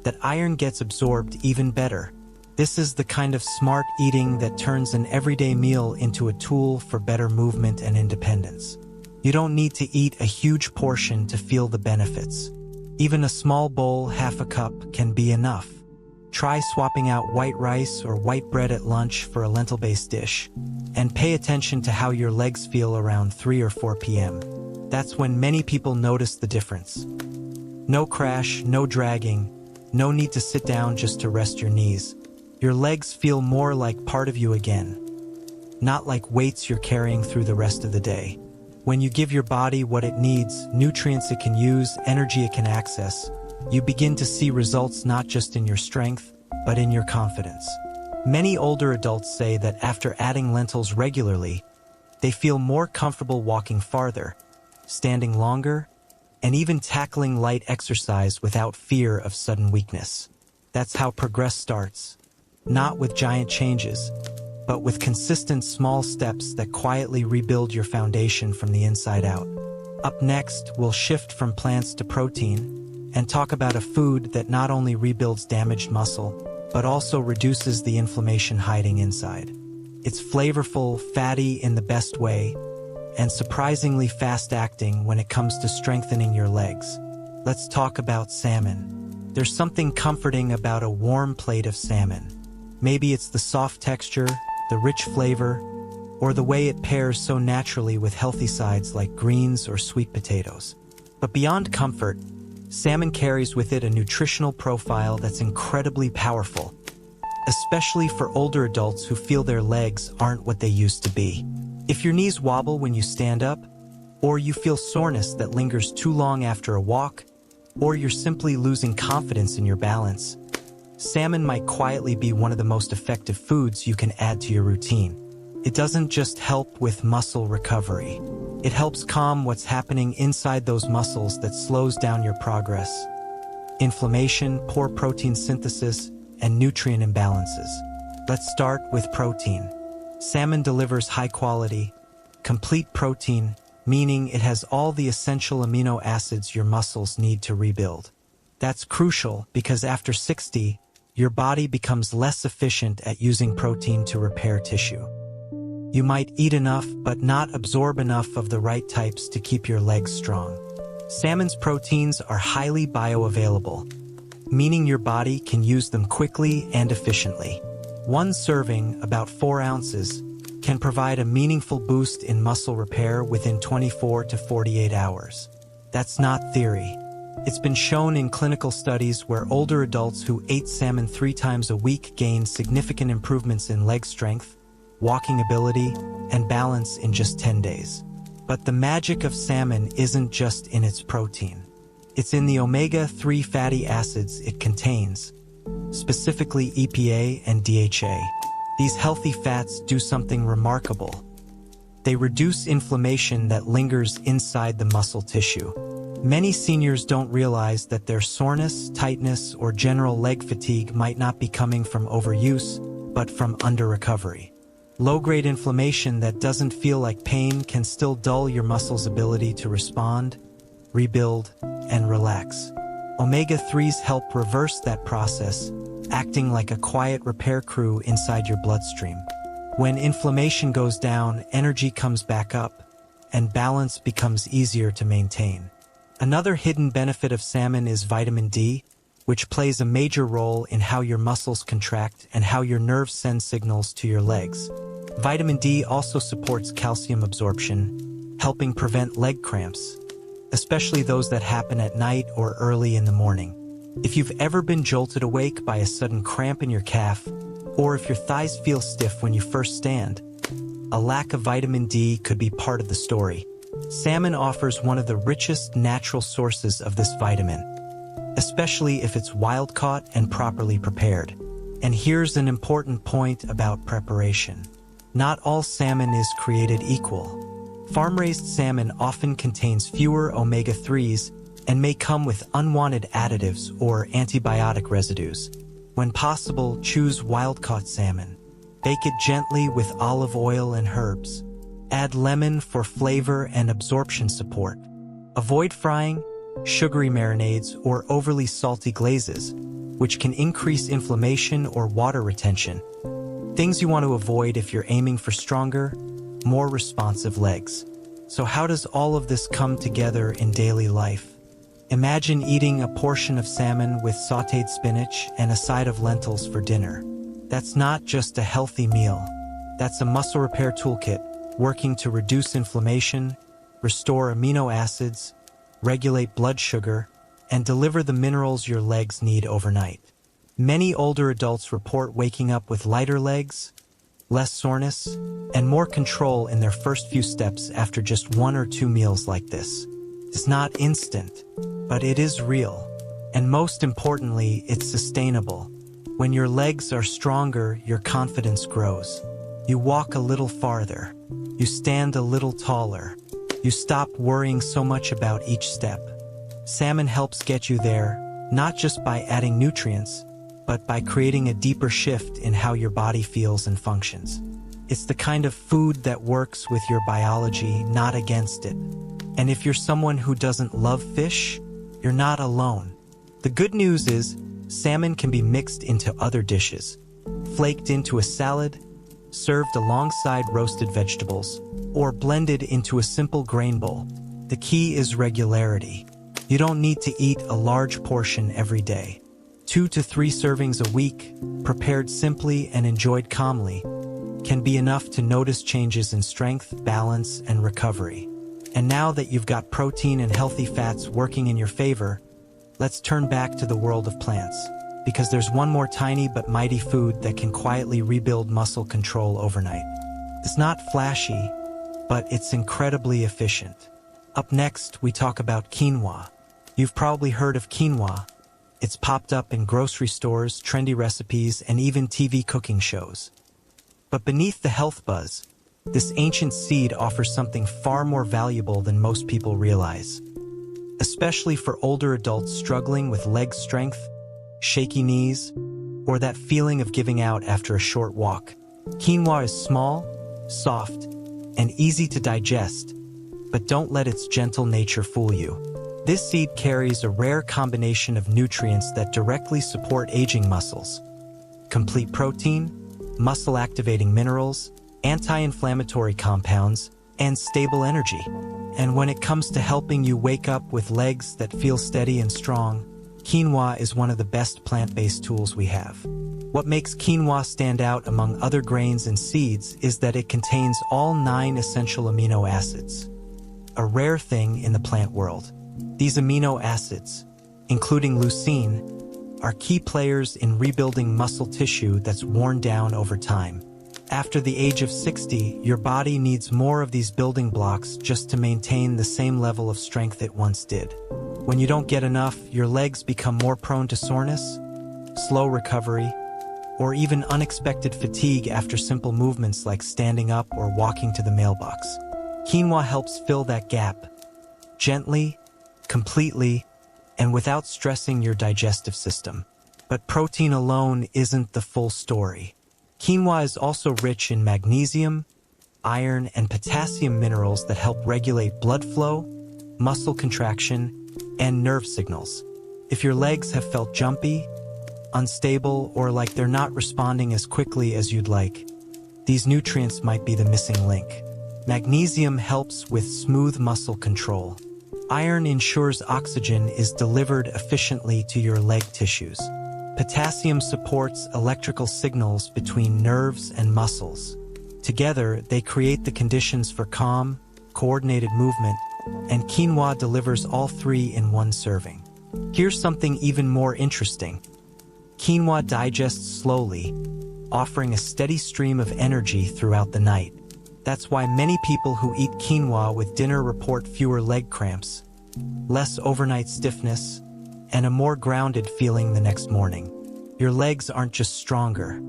that iron gets absorbed even better. This is the kind of smart eating that turns an everyday meal into a tool for better movement and independence. You don't need to eat a huge portion to feel the benefits. Even a small bowl, half a cup, can be enough. Try swapping out white rice or white bread at lunch for a lentil-based dish, and pay attention to how your legs feel around 3 or 4 p.m. That's when many people notice the difference. No crash, no dragging, no need to sit down just to rest your knees. Your legs feel more like part of you again, not like weights you're carrying through the rest of the day. When you give your body what it needs, nutrients it can use, energy it can access, you begin to see results not just in your strength, but in your confidence. Many older adults say that after adding lentils regularly, they feel more comfortable walking farther, standing longer, and even tackling light exercise without fear of sudden weakness. That's how progress starts. Not with giant changes, but with consistent small steps that quietly rebuild your foundation from the inside out. Up next, we'll shift from plants to protein and talk about a food that not only rebuilds damaged muscle, but also reduces the inflammation hiding inside. It's flavorful, fatty in the best way, and surprisingly fast-acting when it comes to strengthening your legs. Let's talk about salmon. There's something comforting about a warm plate of salmon. Maybe it's the soft texture, the rich flavor, or the way it pairs so naturally with healthy sides like greens or sweet potatoes. But beyond comfort, salmon carries with it a nutritional profile that's incredibly powerful, especially for older adults who feel their legs aren't what they used to be. If your knees wobble when you stand up, or you feel soreness that lingers too long after a walk, or you're simply losing confidence in your balance, salmon might quietly be one of the most effective foods you can add to your routine. It doesn't just help with muscle recovery. It helps calm what's happening inside those muscles that slows down your progress. Inflammation, poor protein synthesis, and nutrient imbalances. Let's start with protein. Salmon delivers high-quality, complete protein, meaning it has all the essential amino acids your muscles need to rebuild. That's crucial because after 60, your body becomes less efficient at using protein to repair tissue. You might eat enough but not absorb enough of the right types to keep your legs strong. Salmon's proteins are highly bioavailable, meaning your body can use them quickly and efficiently. One serving, about 4 ounces, can provide a meaningful boost in muscle repair within 24 to 48 hours. That's not theory. It's been shown in clinical studies where older adults who ate salmon 3 times a week gained significant improvements in leg strength, walking ability, and balance in just 10 days. But the magic of salmon isn't just in its protein. It's in the omega-3 fatty acids it contains, specifically EPA and DHA. These healthy fats do something remarkable. They reduce inflammation that lingers inside the muscle tissue. Many seniors don't realize that their soreness, tightness, or general leg fatigue might not be coming from overuse, but from under-recovery. Low-grade inflammation that doesn't feel like pain can still dull your muscles' ability to respond, rebuild, and relax. Omega-3s help reverse that process, acting like a quiet repair crew inside your bloodstream. When inflammation goes down, energy comes back up, and balance becomes easier to maintain. Another hidden benefit of salmon is vitamin D, which plays a major role in how your muscles contract and how your nerves send signals to your legs. Vitamin D also supports calcium absorption, helping prevent leg cramps, especially those that happen at night or early in the morning. If you've ever been jolted awake by a sudden cramp in your calf, or if your thighs feel stiff when you first stand, a lack of vitamin D could be part of the story. Salmon offers one of the richest natural sources of this vitamin, especially if it's wild-caught and properly prepared. And here's an important point about preparation. Not all salmon is created equal. Farm-raised salmon often contains fewer omega-3s and may come with unwanted additives or antibiotic residues. When possible, choose wild-caught salmon. Bake it gently with olive oil and herbs. Add lemon for flavor and absorption support. Avoid frying, sugary marinades, or overly salty glazes, which can increase inflammation or water retention. Things you want to avoid if you're aiming for stronger, more responsive legs. So how does all of this come together in daily life? Imagine eating a portion of salmon with sautéed spinach and a side of lentils for dinner. That's not just a healthy meal. That's a muscle repair toolkit, working to reduce inflammation, restore amino acids, regulate blood sugar, and deliver the minerals your legs need overnight. Many older adults report waking up with lighter legs, less soreness, and more control in their first few steps after just 1 or 2 meals like this. It's not instant, but it is real. And most importantly, it's sustainable. When your legs are stronger, your confidence grows. You walk a little farther. You stand a little taller. You stop worrying so much about each step. Salmon helps get you there, not just by adding nutrients, but by creating a deeper shift in how your body feels and functions. It's the kind of food that works with your biology, not against it. And if you're someone who doesn't love fish, you're not alone. The good news is, salmon can be mixed into other dishes, flaked into a salad, served alongside roasted vegetables, or blended into a simple grain bowl. The key is regularity. You don't need to eat a large portion every day. 2 to 3 servings a week, prepared simply and enjoyed calmly, can be enough to notice changes in strength, balance, and recovery. And now that you've got protein and healthy fats working in your favor, let's turn back to the world of plants, because there's one more tiny but mighty food that can quietly rebuild muscle control overnight. It's not flashy, but it's incredibly efficient. Up next, we talk about quinoa. You've probably heard of quinoa. It's popped up in grocery stores, trendy recipes, and even TV cooking shows. But beneath the health buzz, this ancient seed offers something far more valuable than most people realize. Especially for older adults struggling with leg strength, shaky knees, or that feeling of giving out after a short walk. Quinoa is small, soft, and easy to digest, but don't let its gentle nature fool you. This seed carries a rare combination of nutrients that directly support aging muscles. Complete protein, muscle-activating minerals, anti-inflammatory compounds, and stable energy. And when it comes to helping you wake up with legs that feel steady and strong, quinoa is one of the best plant-based tools we have. What makes quinoa stand out among other grains and seeds is that it contains all 9 essential amino acids, a rare thing in the plant world. These amino acids, including leucine, are key players in rebuilding muscle tissue that's worn down over time. After the age of 60, your body needs more of these building blocks just to maintain the same level of strength it once did. When you don't get enough, your legs become more prone to soreness, slow recovery, or even unexpected fatigue after simple movements like standing up or walking to the mailbox. Quinoa helps fill that gap, gently, completely, and without stressing your digestive system. But protein alone isn't the full story. Quinoa is also rich in magnesium, iron, and potassium minerals that help regulate blood flow, muscle contraction, and nerve signals. If your legs have felt jumpy, unstable, or like they're not responding as quickly as you'd like, these nutrients might be the missing link. Magnesium helps with smooth muscle control. Iron ensures oxygen is delivered efficiently to your leg tissues. Potassium supports electrical signals between nerves and muscles. Together, they create the conditions for calm, coordinated movement, and quinoa delivers all 3 in one serving. Here's something even more interesting. Quinoa digests slowly, offering a steady stream of energy throughout the night. That's why many people who eat quinoa with dinner report fewer leg cramps, less overnight stiffness, and a more grounded feeling the next morning. Your legs aren't just stronger.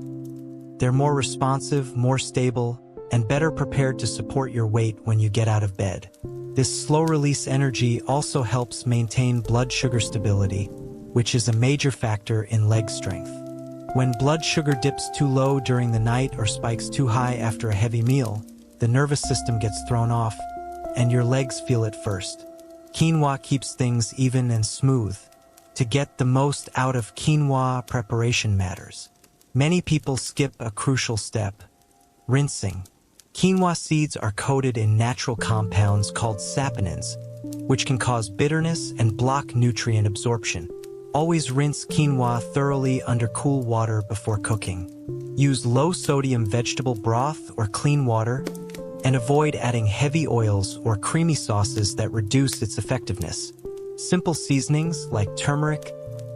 They're more responsive, more stable, and better prepared to support your weight when you get out of bed. This slow-release energy also helps maintain blood sugar stability, which is a major factor in leg strength. When blood sugar dips too low during the night or spikes too high after a heavy meal, the nervous system gets thrown off, and your legs feel it first. Quinoa keeps things even and smooth. To get the most out of quinoa, preparation matters. Many people skip a crucial step: rinsing. Quinoa seeds are coated in natural compounds called saponins, which can cause bitterness and block nutrient absorption. Always rinse quinoa thoroughly under cool water before cooking. Use low-sodium vegetable broth or clean water, and avoid adding heavy oils or creamy sauces that reduce its effectiveness. Simple seasonings like turmeric,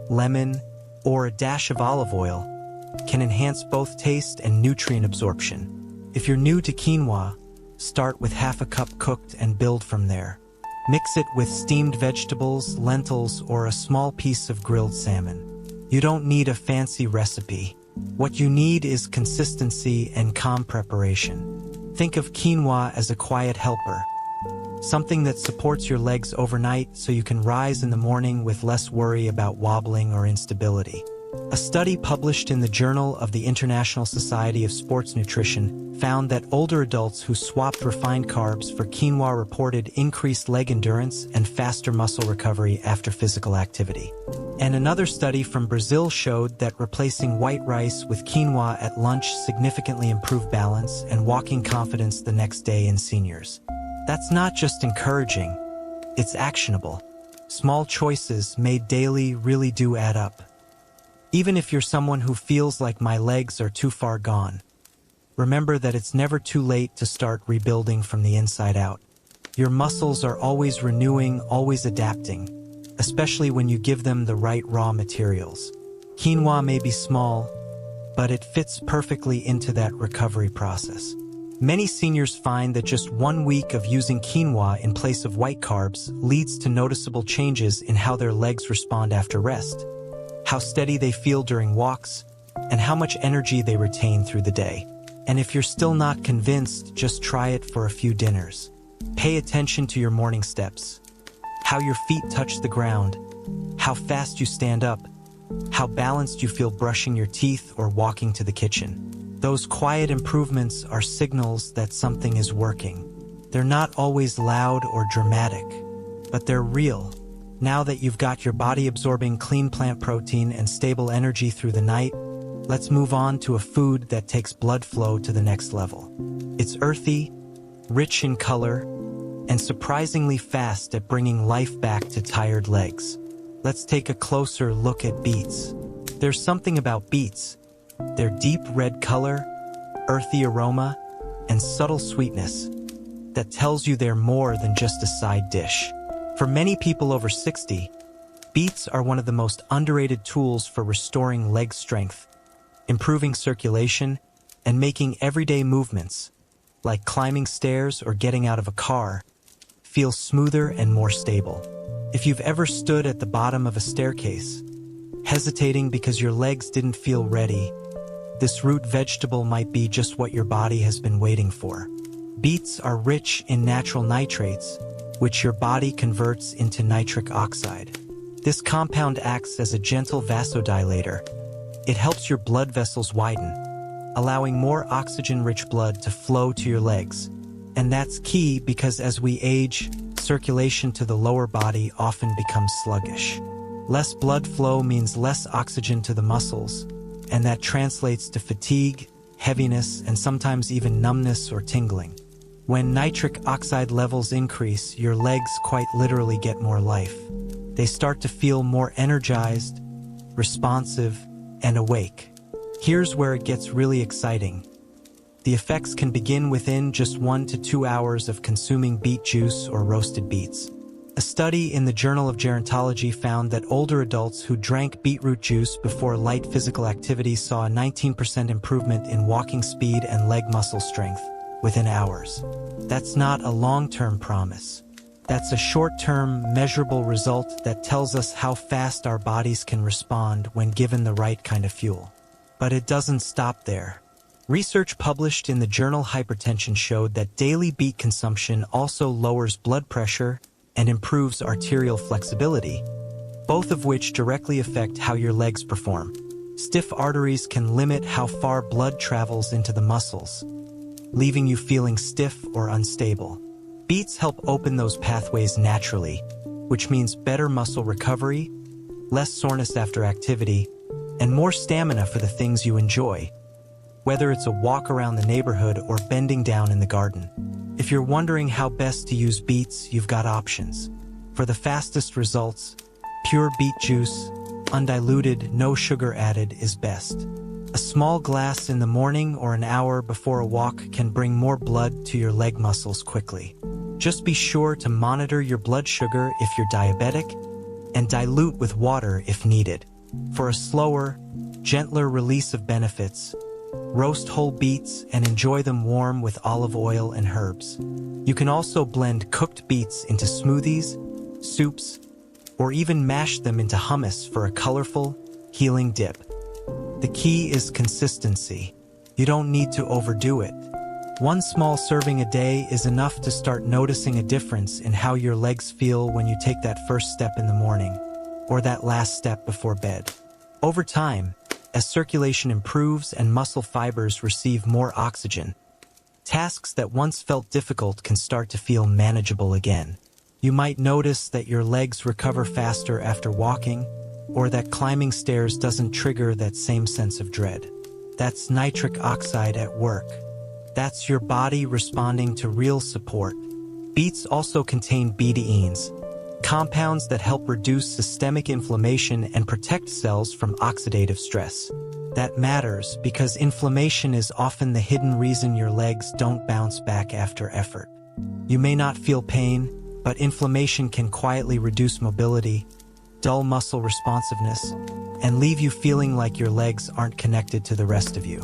lemon, or a dash of olive oil can enhance both taste and nutrient absorption. If you're new to quinoa, start with half a cup cooked and build from there. Mix it with steamed vegetables, lentils, or a small piece of grilled salmon. You don't need a fancy recipe. What you need is consistency and calm preparation. Think of quinoa as a quiet helper, something that supports your legs overnight so you can rise in the morning with less worry about wobbling or instability. A study published in the Journal of the International Society of Sports Nutrition found that older adults who swapped refined carbs for quinoa reported increased leg endurance and faster muscle recovery after physical activity. And another study from Brazil showed that replacing white rice with quinoa at lunch significantly improved balance and walking confidence the next day in seniors. That's not just encouraging, it's actionable. Small choices made daily really do add up. Even if you're someone who feels like my legs are too far gone, remember that it's never too late to start rebuilding from the inside out. Your muscles are always renewing, always adapting, especially when you give them the right raw materials. Quinoa may be small, but it fits perfectly into that recovery process. Many seniors find that just 1 week of using quinoa in place of white carbs leads to noticeable changes in how their legs respond after rest. how steady they feel during walks, and how much energy they retain through the day. And if you're still not convinced, just try it for a few dinners. Pay attention to your morning steps, how your feet touch the ground, how fast you stand up, how balanced you feel brushing your teeth or walking to the kitchen. Those quiet improvements are signals that something is working. They're not always loud or dramatic, but they're real. Now that you've got your body absorbing clean plant protein and stable energy through the night, let's move on to a food that takes blood flow to the next level. It's earthy, rich in color, and surprisingly fast at bringing life back to tired legs. Let's take a closer look at beets. There's something about beets. Their deep red color, earthy aroma, and subtle sweetness that tells you they're more than just a side dish. For many people over 60, beets are one of the most underrated tools for restoring leg strength, improving circulation, and making everyday movements, like climbing stairs or getting out of a car, feel smoother and more stable. If you've ever stood at the bottom of a staircase, hesitating because your legs didn't feel ready, this root vegetable might be just what your body has been waiting for. Beets are rich in natural nitrates, which your body converts into nitric oxide. This compound acts as a gentle vasodilator. It helps your blood vessels widen, allowing more oxygen-rich blood to flow to your legs. And that's key because as we age, circulation to the lower body often becomes sluggish. Less blood flow means less oxygen to the muscles, and that translates to fatigue, heaviness, and sometimes even numbness or tingling. When nitric oxide levels increase, your legs quite literally get more life. They start to feel more energized, responsive, and awake. Here's where it gets really exciting. The effects can begin within just 1 to 2 hours of consuming beet juice or roasted beets. A study in the Journal of Gerontology found that older adults who drank beetroot juice before light physical activity saw a 19% improvement in walking speed and leg muscle strength within hours. That's not a long-term promise. That's a short-term, measurable result that tells us how fast our bodies can respond when given the right kind of fuel. But it doesn't stop there. Research published in the journal Hypertension showed that daily beet consumption also lowers blood pressure and improves arterial flexibility, both of which directly affect how your legs perform. Stiff arteries can limit how far blood travels into the muscles, leaving you feeling stiff or unstable. Beets help open those pathways naturally, which means better muscle recovery, less soreness after activity, and more stamina for the things you enjoy, whether it's a walk around the neighborhood or bending down in the garden. If you're wondering how best to use beets, you've got options. For the fastest results, pure beet juice, undiluted, no sugar added, is best. A small glass in the morning or an hour before a walk can bring more blood to your leg muscles quickly. Just be sure to monitor your blood sugar if you're diabetic and dilute with water if needed. For a slower, gentler release of benefits, roast whole beets and enjoy them warm with olive oil and herbs. You can also blend cooked beets into smoothies, soups, or even mash them into hummus for a colorful, healing dip. The key is consistency. You don't need to overdo it. One small serving a day is enough to start noticing a difference in how your legs feel when you take that first step in the morning, or that last step before bed. Over time, as circulation improves and muscle fibers receive more oxygen, tasks that once felt difficult can start to feel manageable again. You might notice that your legs recover faster after walking, or that climbing stairs doesn't trigger that same sense of dread. That's nitric oxide at work. That's your body responding to real support. Beets also contain betaines, compounds that help reduce systemic inflammation and protect cells from oxidative stress. That matters because inflammation is often the hidden reason your legs don't bounce back after effort. You may not feel pain, but inflammation can quietly reduce mobility, dull muscle responsiveness, and leave you feeling like your legs aren't connected to the rest of you.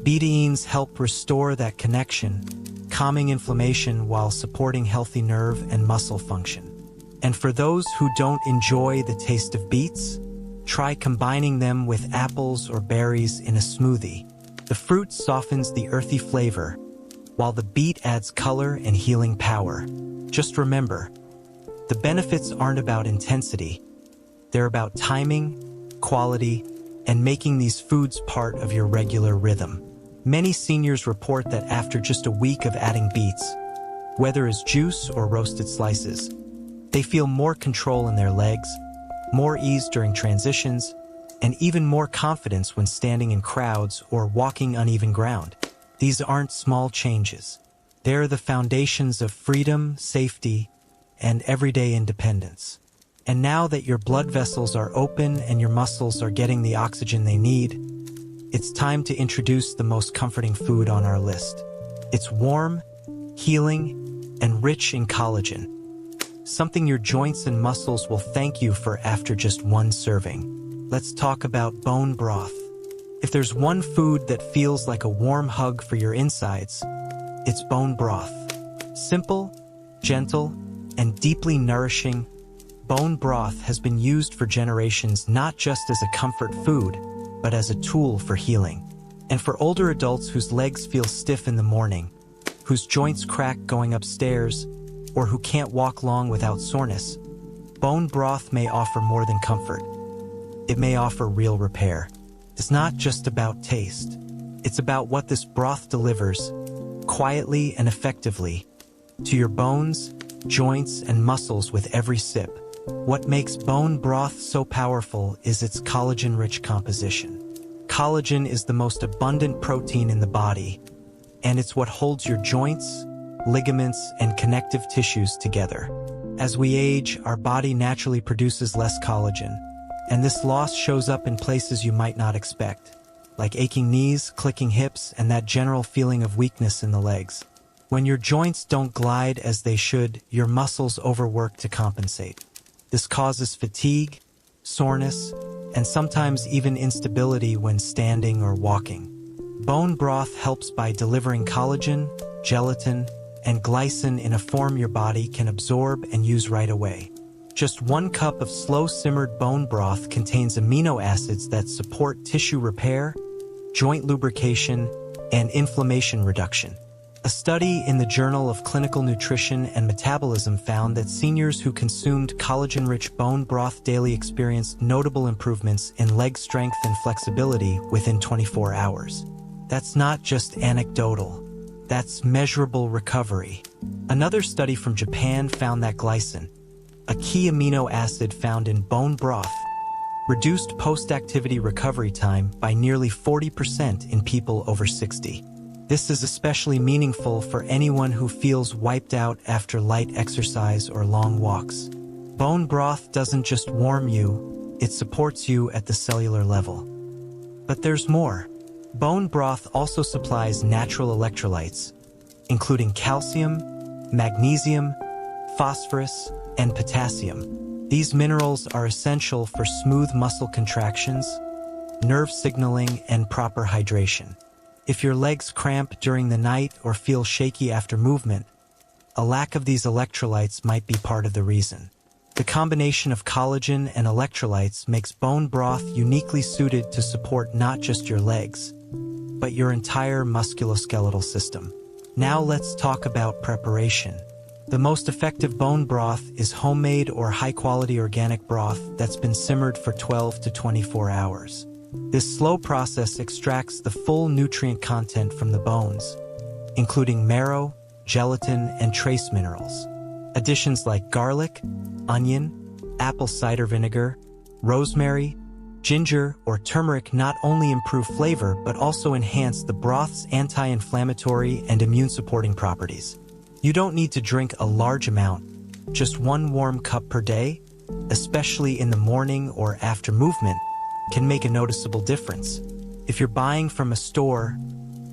Betaines help restore that connection, calming inflammation while supporting healthy nerve and muscle function. And for those who don't enjoy the taste of beets, Try combining them with apples or berries in a smoothie. The fruit softens the earthy flavor, while the beet adds color and healing power. Just remember, the benefits aren't about intensity. They're about timing, quality, and making these foods part of your regular rhythm. Many seniors report that after just a week of adding beets, whether as juice or roasted slices, they feel more control in their legs, more ease during transitions, and even more confidence when standing in crowds or walking uneven ground. These aren't small changes. They're the foundations of freedom, safety, and everyday independence. And now that your blood vessels are open and your muscles are getting the oxygen they need, it's time to introduce the most comforting food on our list. It's warm, healing, and rich in collagen. Something your joints and muscles will thank you for after just one serving. Let's talk about bone broth. If there's one food that feels like a warm hug for your insides, it's bone broth. Simple, gentle, and deeply nourishing, bone broth has been used for generations not just as a comfort food, but as a tool for healing. And for older adults whose legs feel stiff in the morning, whose joints crack going upstairs, or who can't walk long without soreness, bone broth may offer more than comfort. It may offer real repair. It's not just about taste. It's about what this broth delivers, quietly and effectively, to your bones, joints, and muscles with every sip. What makes bone broth so powerful is its collagen-rich composition. Collagen is the most abundant protein in the body, and it's what holds your joints, ligaments, and connective tissues together. As we age, our body naturally produces less collagen, and this loss shows up in places you might not expect, like aching knees, clicking hips, and that general feeling of weakness in the legs. When your joints don't glide as they should, your muscles overwork to compensate. This causes fatigue, soreness, and sometimes even instability when standing or walking. Bone broth helps by delivering collagen, gelatin, and glycine in a form your body can absorb and use right away. Just 1 cup of slow-simmered bone broth contains amino acids that support tissue repair, joint lubrication, and inflammation reduction. A study in the Journal of Clinical Nutrition and Metabolism found that seniors who consumed collagen-rich bone broth daily experienced notable improvements in leg strength and flexibility within 24 hours. That's not just anecdotal. That's measurable recovery. Another study from Japan found that glycine, a key amino acid found in bone broth, reduced post-activity recovery time by nearly 40% in people over 60. This is especially meaningful for anyone who feels wiped out after light exercise or long walks. Bone broth doesn't just warm you, it supports you at the cellular level. But there's more. Bone broth also supplies natural electrolytes, including calcium, magnesium, phosphorus, and potassium. These minerals are essential for smooth muscle contractions, nerve signaling, and proper hydration. If your legs cramp during the night or feel shaky after movement, a lack of these electrolytes might be part of the reason. The combination of collagen and electrolytes makes bone broth uniquely suited to support not just your legs, but your entire musculoskeletal system. Now let's talk about preparation. The most effective bone broth is homemade or high-quality organic broth that's been simmered for 12 to 24 hours. This slow process extracts the full nutrient content from the bones, including marrow, gelatin, and trace minerals. Additions like garlic, onion, apple cider vinegar, rosemary, ginger, or turmeric not only improve flavor but also enhance the broth's anti-inflammatory and immune-supporting properties. You don't need to drink a large amount, just 1 warm cup per day, especially in the morning or after movement, can make a noticeable difference. If you're buying from a store,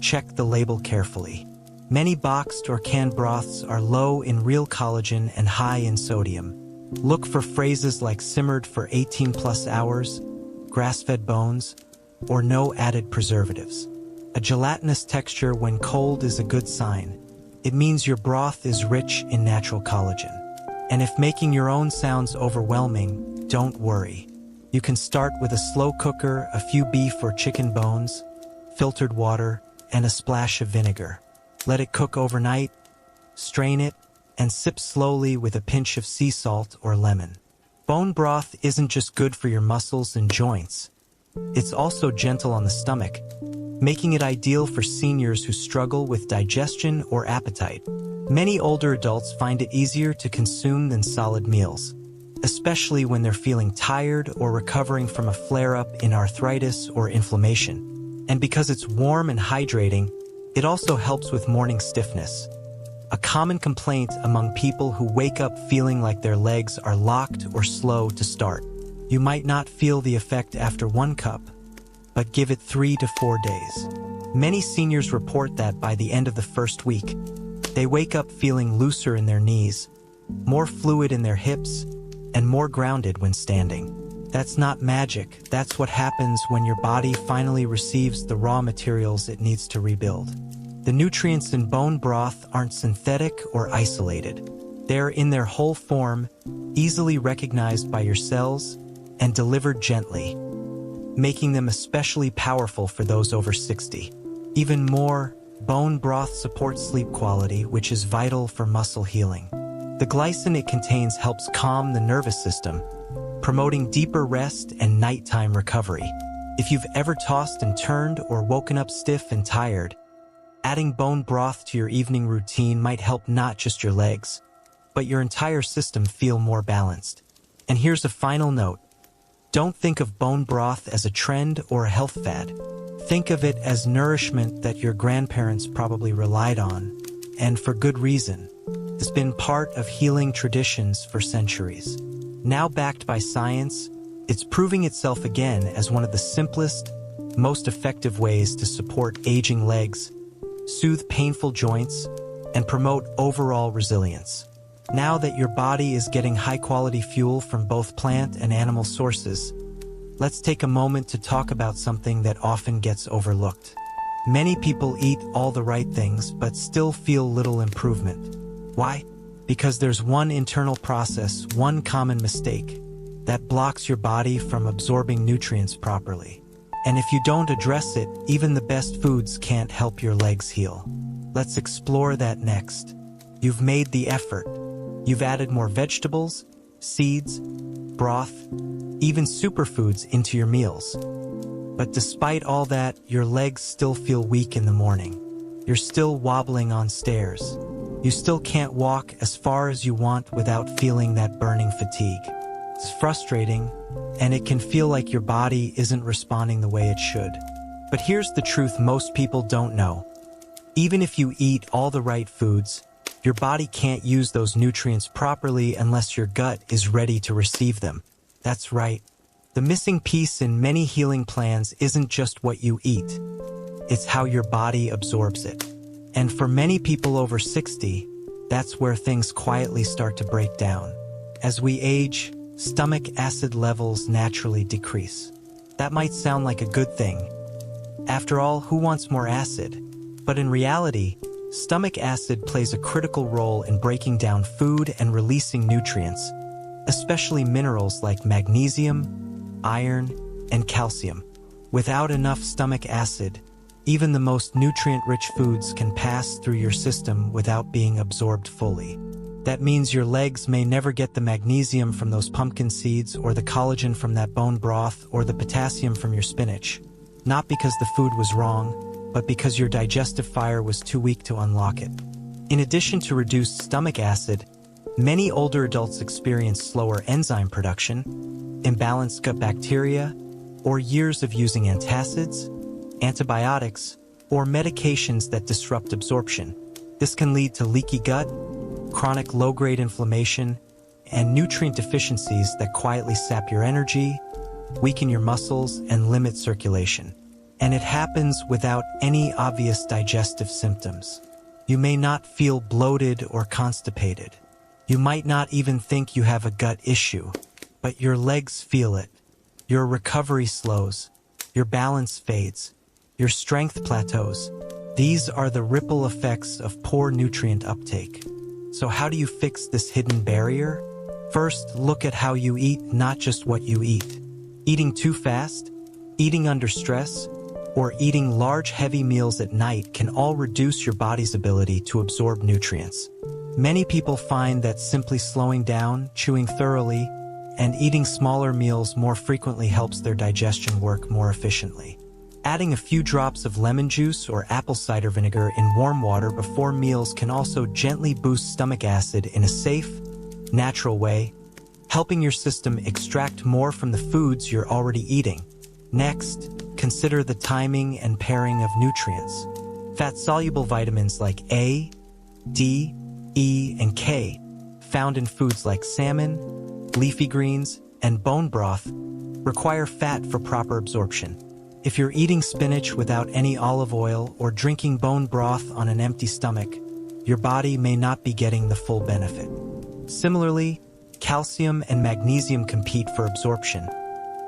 check the label carefully. Many boxed or canned broths are low in real collagen and high in sodium. Look for phrases like simmered for 18+ hours, grass-fed bones, or no added preservatives. A gelatinous texture when cold is a good sign. It means your broth is rich in natural collagen. And if making your own sounds overwhelming, don't worry. You can start with a slow cooker, a few beef or chicken bones, filtered water, and a splash of vinegar. Let it cook overnight, strain it, and sip slowly with a pinch of sea salt or lemon. Bone broth isn't just good for your muscles and joints. It's also gentle on the stomach, making it ideal for seniors who struggle with digestion or appetite. Many older adults find it easier to consume than solid meals, especially when they're feeling tired or recovering from a flare-up in arthritis or inflammation. And because it's warm and hydrating, it also helps with morning stiffness, a common complaint among people who wake up feeling like their legs are locked or slow to start. You might not feel the effect after 1 cup, but give it 3 to 4 days. Many seniors report that by the end of the first week, they wake up feeling looser in their knees, more fluid in their hips, and more grounded when standing. That's not magic. That's what happens when your body finally receives the raw materials it needs to rebuild. The nutrients in bone broth aren't synthetic or isolated. They're in their whole form, easily recognized by your cells, and delivered gently, making them especially powerful for those over 60. Even more, bone broth supports sleep quality, which is vital for muscle healing. The glycine it contains helps calm the nervous system, promoting deeper rest and nighttime recovery. If you've ever tossed and turned or woken up stiff and tired, adding bone broth to your evening routine might help not just your legs, but your entire system feel more balanced. And here's a final note. Don't think of bone broth as a trend or a health fad. Think of it as nourishment that your grandparents probably relied on, and for good reason. It's been part of healing traditions for centuries. Now backed by science, it's proving itself again as one of the simplest, most effective ways to support aging legs, soothe painful joints, and promote overall resilience. Now that your body is getting high-quality fuel from both plant and animal sources, let's take a moment to talk about something that often gets overlooked. Many people eat all the right things but still feel little improvement. Why? Because there's one internal process, one common mistake, that blocks your body from absorbing nutrients properly. And if you don't address it, even the best foods can't help your legs heal. Let's explore that next. You've made the effort. You've added more vegetables, seeds, broth, even superfoods into your meals. But despite all that, your legs still feel weak in the morning. You're still wobbling on stairs. You still can't walk as far as you want without feeling that burning fatigue. It's frustrating, and it can feel like your body isn't responding the way it should. But here's the truth most people don't know. Even if you eat all the right foods, your body can't use those nutrients properly unless your gut is ready to receive them. That's right. The missing piece in many healing plans isn't just what you eat. It's how your body absorbs it. And for many people over 60, that's where things quietly start to break down. As we age, stomach acid levels naturally decrease. That might sound like a good thing. After all, who wants more acid? But in reality, stomach acid plays a critical role in breaking down food and releasing nutrients, especially minerals like magnesium, iron, and calcium. Without enough stomach acid, even the most nutrient-rich foods can pass through your system without being absorbed fully. That means your legs may never get the magnesium from those pumpkin seeds or the collagen from that bone broth or the potassium from your spinach. Not because the food was wrong, but because your digestive fire was too weak to unlock it. In addition to reduced stomach acid, many older adults experience slower enzyme production, imbalanced gut bacteria, or years of using antacids, antibiotics, or medications that disrupt absorption. This can lead to leaky gut, chronic low-grade inflammation, and nutrient deficiencies that quietly sap your energy, weaken your muscles, and limit circulation. And it happens without any obvious digestive symptoms. You may not feel bloated or constipated. You might not even think you have a gut issue, but your legs feel it. Your recovery slows. Your balance fades. Your strength plateaus. These are the ripple effects of poor nutrient uptake. So how do you fix this hidden barrier? First, look at how you eat, not just what you eat. Eating too fast, eating under stress, or eating large heavy meals at night can all reduce your body's ability to absorb nutrients. Many people find that simply slowing down, chewing thoroughly, and eating smaller meals more frequently helps their digestion work more efficiently. Adding a few drops of lemon juice or apple cider vinegar in warm water before meals can also gently boost stomach acid in a safe, natural way, helping your system extract more from the foods you're already eating. Next, consider the timing and pairing of nutrients. Fat-soluble vitamins like A, D, E, and K, found in foods like salmon, leafy greens, and bone broth, require fat for proper absorption. If you're eating spinach without any olive oil or drinking bone broth on an empty stomach, your body may not be getting the full benefit. Similarly, calcium and magnesium compete for absorption,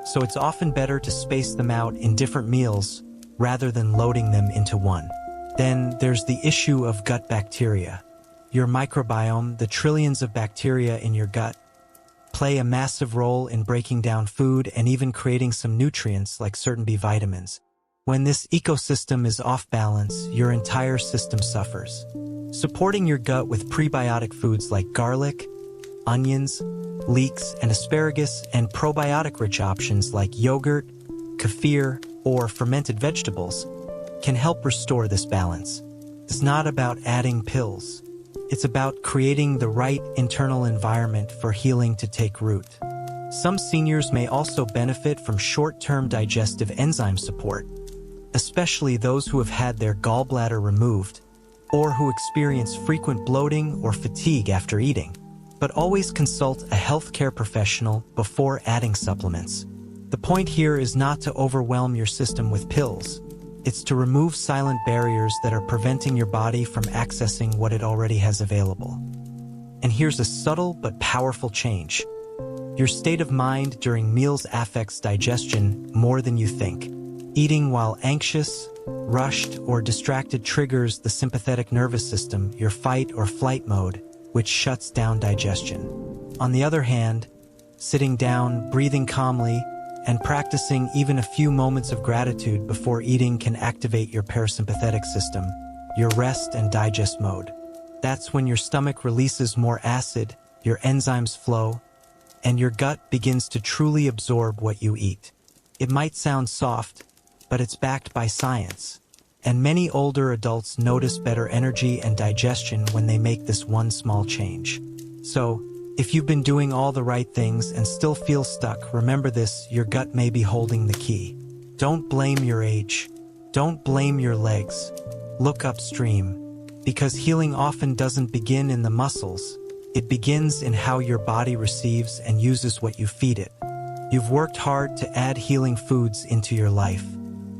so it's often better to space them out in different meals rather than loading them into one. Then there's the issue of gut bacteria. Your microbiome, the trillions of bacteria in your gut, play a massive role in breaking down food and even creating some nutrients like certain B vitamins. When this ecosystem is off balance, your entire system suffers. Supporting your gut with prebiotic foods like garlic, onions, leeks, and asparagus, and probiotic-rich options like yogurt, kefir, or fermented vegetables can help restore this balance. It's not about adding pills. It's about creating the right internal environment for healing to take root. Some seniors may also benefit from short-term digestive enzyme support, especially those who have had their gallbladder removed or who experience frequent bloating or fatigue after eating. But always consult a healthcare professional before adding supplements. The point here is not to overwhelm your system with pills. It's to remove silent barriers that are preventing your body from accessing what it already has available. And here's a subtle but powerful change. Your state of mind during meals affects digestion more than you think. Eating while anxious, rushed, or distracted triggers the sympathetic nervous system, your fight or flight mode, which shuts down digestion. On the other hand, sitting down, breathing calmly, and practicing even a few moments of gratitude before eating can activate your parasympathetic system, your rest and digest mode. That's when your stomach releases more acid, your enzymes flow, and your gut begins to truly absorb what you eat. It might sound soft, but it's backed by science. And many older adults notice better energy and digestion when they make this one small change. So, if you've been doing all the right things and still feel stuck, remember this: your gut may be holding the key. Don't blame your age. Don't blame your legs. Look upstream, because healing often doesn't begin in the muscles. It begins in how your body receives and uses what you feed it. You've worked hard to add healing foods into your life.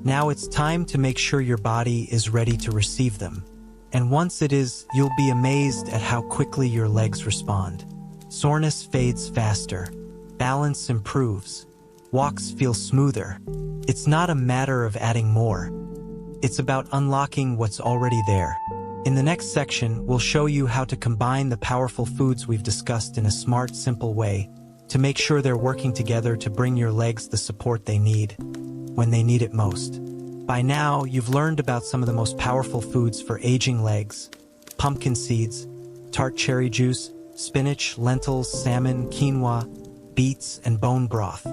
Now it's time to make sure your body is ready to receive them. And once it is, you'll be amazed at how quickly your legs respond. Soreness fades faster. Balance improves. Walks feel smoother. It's not a matter of adding more. It's about unlocking what's already there. In the next section, we'll show you how to combine the powerful foods we've discussed in a smart, simple way to make sure they're working together to bring your legs the support they need when they need it most. By now, you've learned about some of the most powerful foods for aging legs: pumpkin seeds, tart cherry juice, spinach, lentils, salmon, quinoa, beets, and bone broth.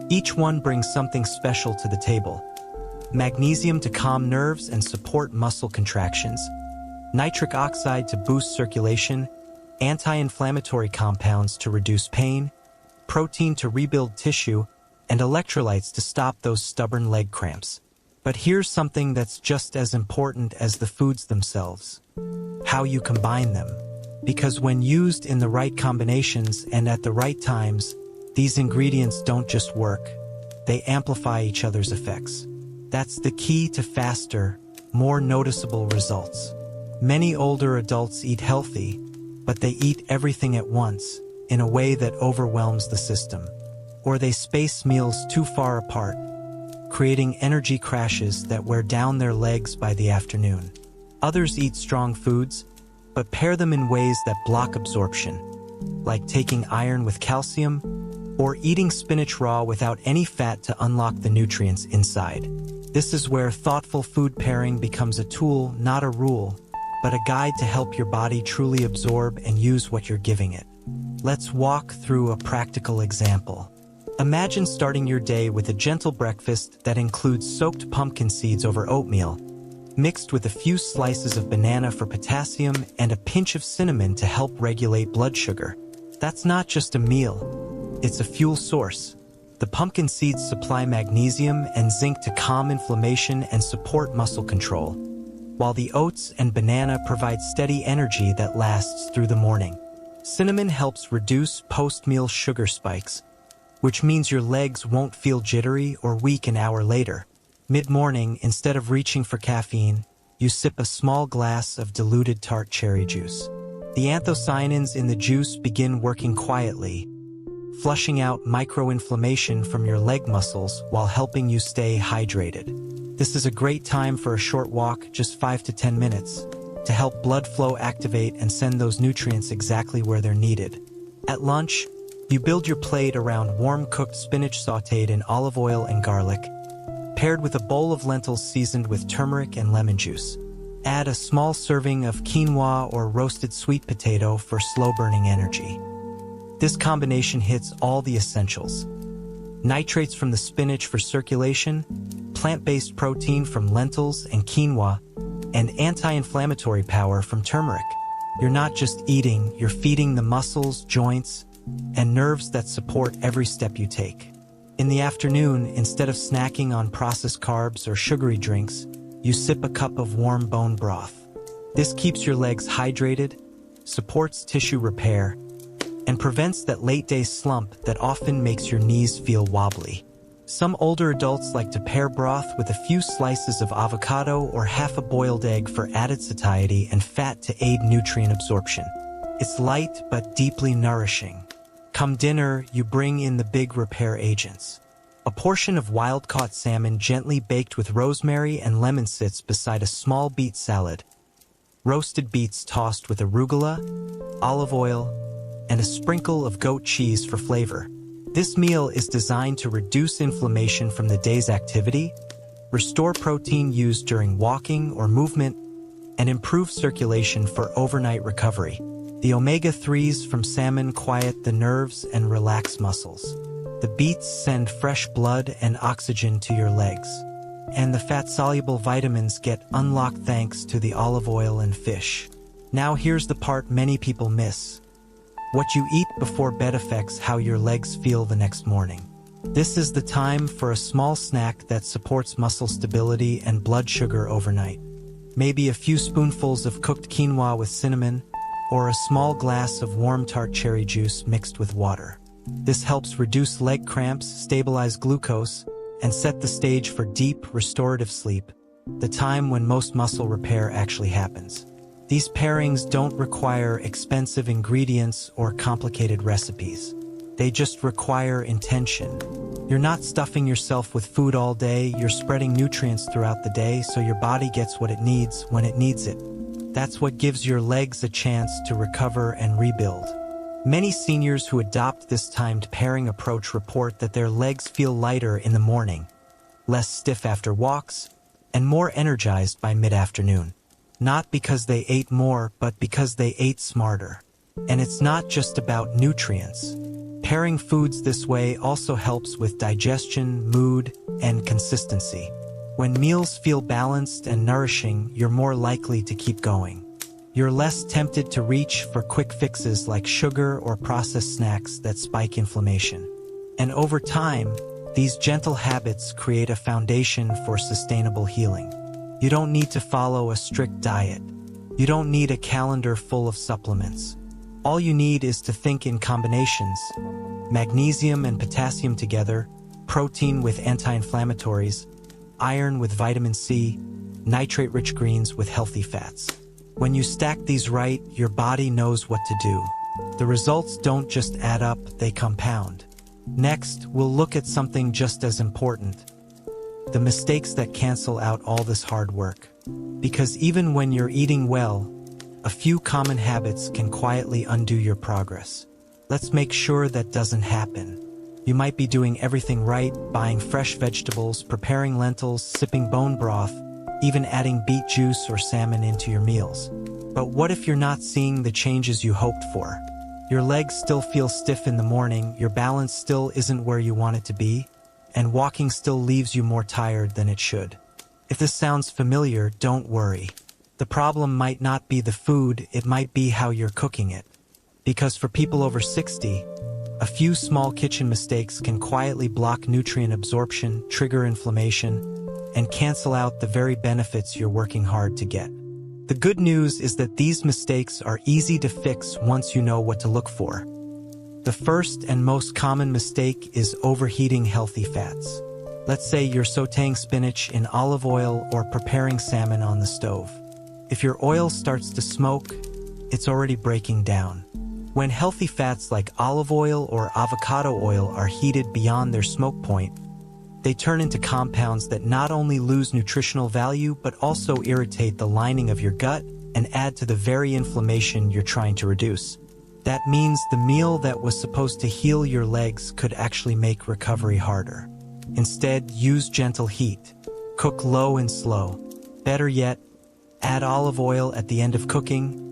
Each one brings something special to the table. Magnesium to calm nerves and support muscle contractions, nitric oxide to boost circulation, anti-inflammatory compounds to reduce pain, protein to rebuild tissue, and electrolytes to stop those stubborn leg cramps. But here's something that's just as important as the foods themselves: how you combine them. Because when used in the right combinations and at the right times, these ingredients don't just work, they amplify each other's effects. That's the key to faster, more noticeable results. Many older adults eat healthy, but they eat everything at once in a way that overwhelms the system. Or they space meals too far apart, creating energy crashes that wear down their legs by the afternoon. Others eat strong foods, but pair them in ways that block absorption, like taking iron with calcium, or eating spinach raw without any fat to unlock the nutrients inside. This is where thoughtful food pairing becomes a tool, not a rule, but a guide to help your body truly absorb and use what you're giving it. Let's walk through a practical example. Imagine starting your day with a gentle breakfast that includes soaked pumpkin seeds over oatmeal, mixed with a few slices of banana for potassium and a pinch of cinnamon to help regulate blood sugar. That's not just a meal, it's a fuel source. The pumpkin seeds supply magnesium and zinc to calm inflammation and support muscle control, while the oats and banana provide steady energy that lasts through the morning. Cinnamon helps reduce post-meal sugar spikes, which means your legs won't feel jittery or weak an hour later. Mid-morning, instead of reaching for caffeine, you sip a small glass of diluted tart cherry juice. The anthocyanins in the juice begin working quietly, flushing out microinflammation from your leg muscles while helping you stay hydrated. This is a great time for a short walk, just 5 to 10 minutes, to help blood flow activate and send those nutrients exactly where they're needed. At lunch, you build your plate around warm-cooked spinach sautéed in olive oil and garlic, paired with a bowl of lentils seasoned with turmeric and lemon juice. Add a small serving of quinoa or roasted sweet potato for slow-burning energy. This combination hits all the essentials: nitrates from the spinach for circulation, plant-based protein from lentils and quinoa, and anti-inflammatory power from turmeric. You're not just eating, you're feeding the muscles, joints, and nerves that support every step you take. In the afternoon, instead of snacking on processed carbs or sugary drinks, you sip a cup of warm bone broth. This keeps your legs hydrated, supports tissue repair, and prevents that late-day slump that often makes your knees feel wobbly. Some older adults like to pair broth with a few slices of avocado or half a boiled egg for added satiety and fat to aid nutrient absorption. It's light but deeply nourishing. Come dinner, you bring in the big repair agents. A portion of wild-caught salmon gently baked with rosemary and lemon sits beside a small beet salad. Roasted beets tossed with arugula, olive oil, and a sprinkle of goat cheese for flavor. This meal is designed to reduce inflammation from the day's activity, restore protein used during walking or movement, and improve circulation for overnight recovery. The omega-3s from salmon quiet the nerves and relax muscles. The beets send fresh blood and oxygen to your legs. And the fat-soluble vitamins get unlocked thanks to the olive oil and fish. Now here's the part many people miss. What you eat before bed affects how your legs feel the next morning. This is the time for a small snack that supports muscle stability and blood sugar overnight. Maybe a few spoonfuls of cooked quinoa with cinnamon, or a small glass of warm tart cherry juice mixed with water. This helps reduce leg cramps, stabilize glucose, and set the stage for deep, restorative sleep, the time when most muscle repair actually happens. These pairings don't require expensive ingredients or complicated recipes. They just require intention. You're not stuffing yourself with food all day, you're spreading nutrients throughout the day so your body gets what it needs when it needs it. That's what gives your legs a chance to recover and rebuild. Many seniors who adopt this timed pairing approach report that their legs feel lighter in the morning, less stiff after walks, and more energized by mid-afternoon. Not because they ate more, but because they ate smarter. And it's not just about nutrients. Pairing foods this way also helps with digestion, mood, and consistency. When meals feel balanced and nourishing, you're more likely to keep going. You're less tempted to reach for quick fixes like sugar or processed snacks that spike inflammation. And over time, these gentle habits create a foundation for sustainable healing. You don't need to follow a strict diet. You don't need a calendar full of supplements. All you need is to think in combinations: magnesium and potassium together, protein with anti-inflammatories, iron with vitamin C, nitrate-rich greens with healthy fats. When you stack these right, your body knows what to do. The results don't just add up, they compound. Next, we'll look at something just as important: the mistakes that cancel out all this hard work. Because even when you're eating well, a few common habits can quietly undo your progress. Let's make sure that doesn't happen. You might be doing everything right, buying fresh vegetables, preparing lentils, sipping bone broth, even adding beet juice or salmon into your meals. But what if you're not seeing the changes you hoped for? Your legs still feel stiff in the morning, your balance still isn't where you want it to be, and walking still leaves you more tired than it should. If this sounds familiar, don't worry. The problem might not be the food, it might be how you're cooking it. Because for people over 60, a few small kitchen mistakes can quietly block nutrient absorption, trigger inflammation, and cancel out the very benefits you're working hard to get. The good news is that these mistakes are easy to fix once you know what to look for. The first and most common mistake is overheating healthy fats. Let's say you're sautéing spinach in olive oil or preparing salmon on the stove. If your oil starts to smoke, it's already breaking down. When healthy fats like olive oil or avocado oil are heated beyond their smoke point, they turn into compounds that not only lose nutritional value but also irritate the lining of your gut and add to the very inflammation you're trying to reduce. That means the meal that was supposed to heal your legs could actually make recovery harder. Instead, use gentle heat. Cook low and slow. Better yet, add olive oil at the end of cooking,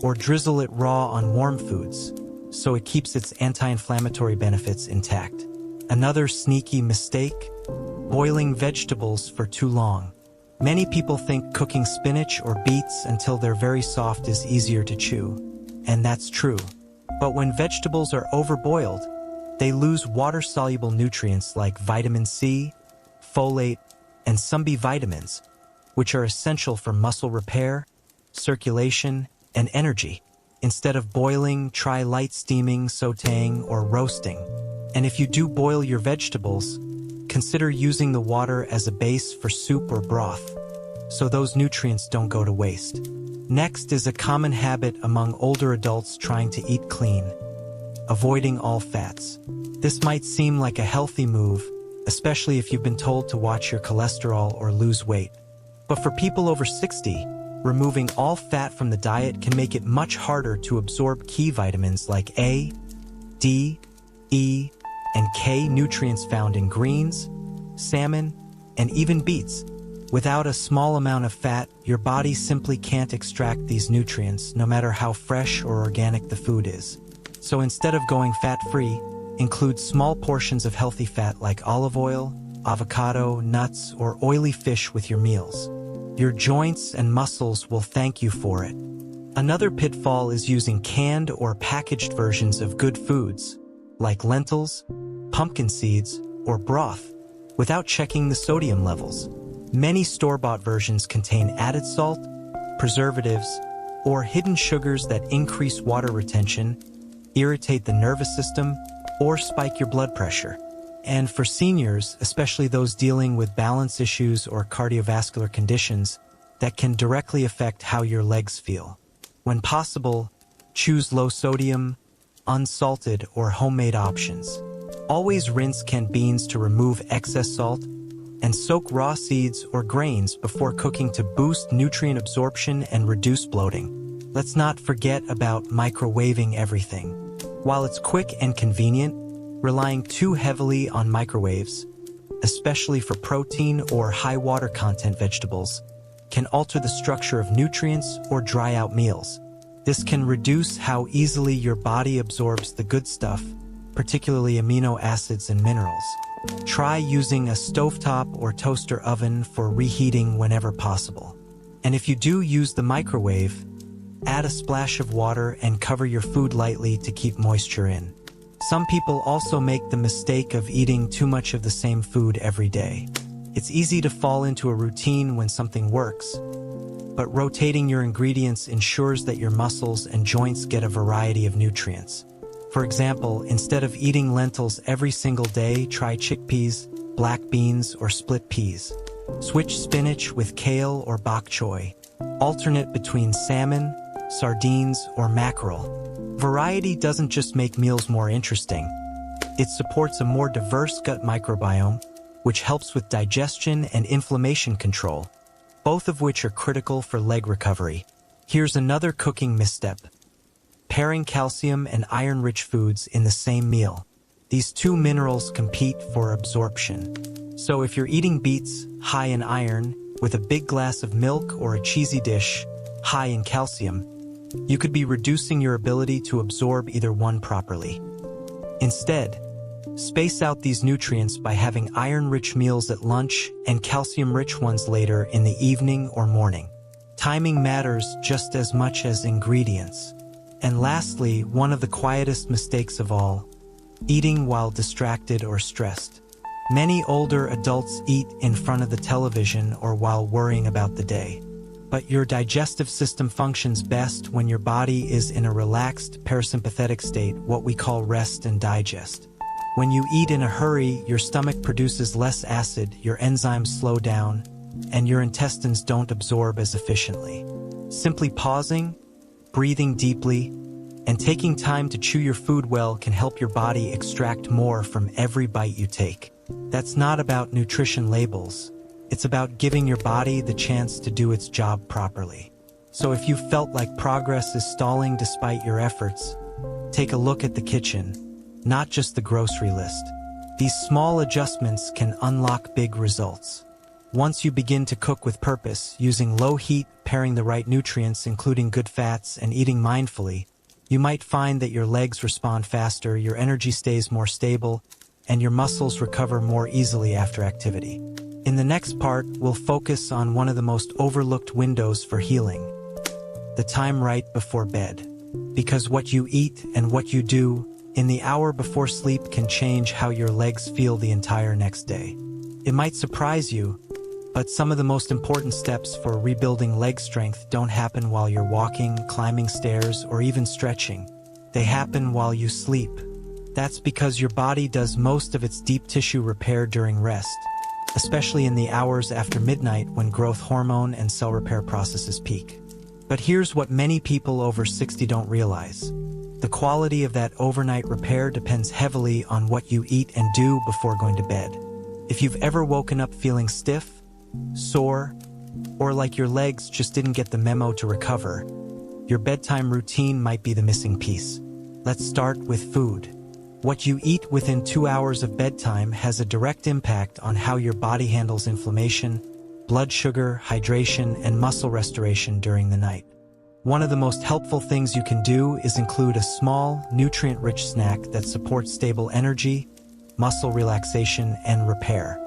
or drizzle it raw on warm foods, so it keeps its anti-inflammatory benefits intact. Another sneaky mistake: boiling vegetables for too long. Many people think cooking spinach or beets until they're very soft is easier to chew, and that's true. But when vegetables are overboiled, they lose water-soluble nutrients like vitamin C, folate, and some B vitamins, which are essential for muscle repair, circulation, and energy. Instead of boiling, try light steaming, sautéing, or roasting. And if you do boil your vegetables, consider using the water as a base for soup or broth, so those nutrients don't go to waste. Next is a common habit among older adults trying to eat clean: avoiding all fats. This might seem like a healthy move, especially if you've been told to watch your cholesterol or lose weight. But for people over 60, removing all fat from the diet can make it much harder to absorb key vitamins like A, D, E, and K, nutrients found in greens, salmon, and even beets. Without a small amount of fat, your body simply can't extract these nutrients, no matter how fresh or organic the food is. So instead of going fat-free, include small portions of healthy fat like olive oil, avocado, nuts, or oily fish with your meals. Your joints and muscles will thank you for it. Another pitfall is using canned or packaged versions of good foods, like lentils, pumpkin seeds, or broth, without checking the sodium levels. Many store-bought versions contain added salt, preservatives, or hidden sugars that increase water retention, irritate the nervous system, or spike your blood pressure. And for seniors, especially those dealing with balance issues or cardiovascular conditions, that can directly affect how your legs feel. When possible, choose low-sodium, unsalted, or homemade options. Always rinse canned beans to remove excess salt, and soak raw seeds or grains before cooking to boost nutrient absorption and reduce bloating. Let's not forget about microwaving everything. While it's quick and convenient, relying too heavily on microwaves, especially for protein or high water content vegetables, can alter the structure of nutrients or dry out meals. This can reduce how easily your body absorbs the good stuff, particularly amino acids and minerals. Try using a stovetop or toaster oven for reheating whenever possible. And if you do use the microwave, add a splash of water and cover your food lightly to keep moisture in. Some people also make the mistake of eating too much of the same food every day. It's easy to fall into a routine when something works, but rotating your ingredients ensures that your muscles and joints get a variety of nutrients. For example, instead of eating lentils every single day, try chickpeas, black beans, or split peas. Switch spinach with kale or bok choy. Alternate between salmon, sardines, or mackerel. Variety doesn't just make meals more interesting. It supports a more diverse gut microbiome, which helps with digestion and inflammation control, both of which are critical for leg recovery. Here's another cooking misstep: pairing calcium and iron-rich foods in the same meal. These two minerals compete for absorption. So if you're eating beets high in iron with a big glass of milk or a cheesy dish high in calcium, you could be reducing your ability to absorb either one properly. Instead, space out these nutrients by having iron-rich meals at lunch and calcium-rich ones later in the evening or morning. Timing matters just as much as ingredients. And lastly, one of the quietest mistakes of all, eating while distracted or stressed. Many older adults eat in front of the television or while worrying about the day. But your digestive system functions best when your body is in a relaxed parasympathetic state, what we call rest and digest. When you eat in a hurry, your stomach produces less acid, your enzymes slow down, and your intestines don't absorb as efficiently. Simply pausing, breathing deeply, and taking time to chew your food well can help your body extract more from every bite you take. That's not about nutrition labels. It's about giving your body the chance to do its job properly. So if you felt like progress is stalling despite your efforts, take a look at the kitchen, not just the grocery list. These small adjustments can unlock big results. Once you begin to cook with purpose, using low heat, pairing the right nutrients, including good fats, and eating mindfully, you might find that your legs respond faster, your energy stays more stable, and your muscles recover more easily after activity. In the next part, we'll focus on one of the most overlooked windows for healing, the time right before bed. Because what you eat and what you do in the hour before sleep can change how your legs feel the entire next day. It might surprise you, but some of the most important steps for rebuilding leg strength don't happen while you're walking, climbing stairs, or even stretching. They happen while you sleep. That's because your body does most of its deep tissue repair during rest, especially in the hours after midnight when growth hormone and cell repair processes peak. But here's what many people over 60 don't realize. The quality of that overnight repair depends heavily on what you eat and do before going to bed. If you've ever woken up feeling stiff, sore, or like your legs just didn't get the memo to recover, your bedtime routine might be the missing piece. Let's start with food. What you eat within 2 hours of bedtime has a direct impact on how your body handles inflammation, blood sugar, hydration, and muscle restoration during the night. One of the most helpful things you can do is include a small, nutrient-rich snack that supports stable energy, muscle relaxation, and repair.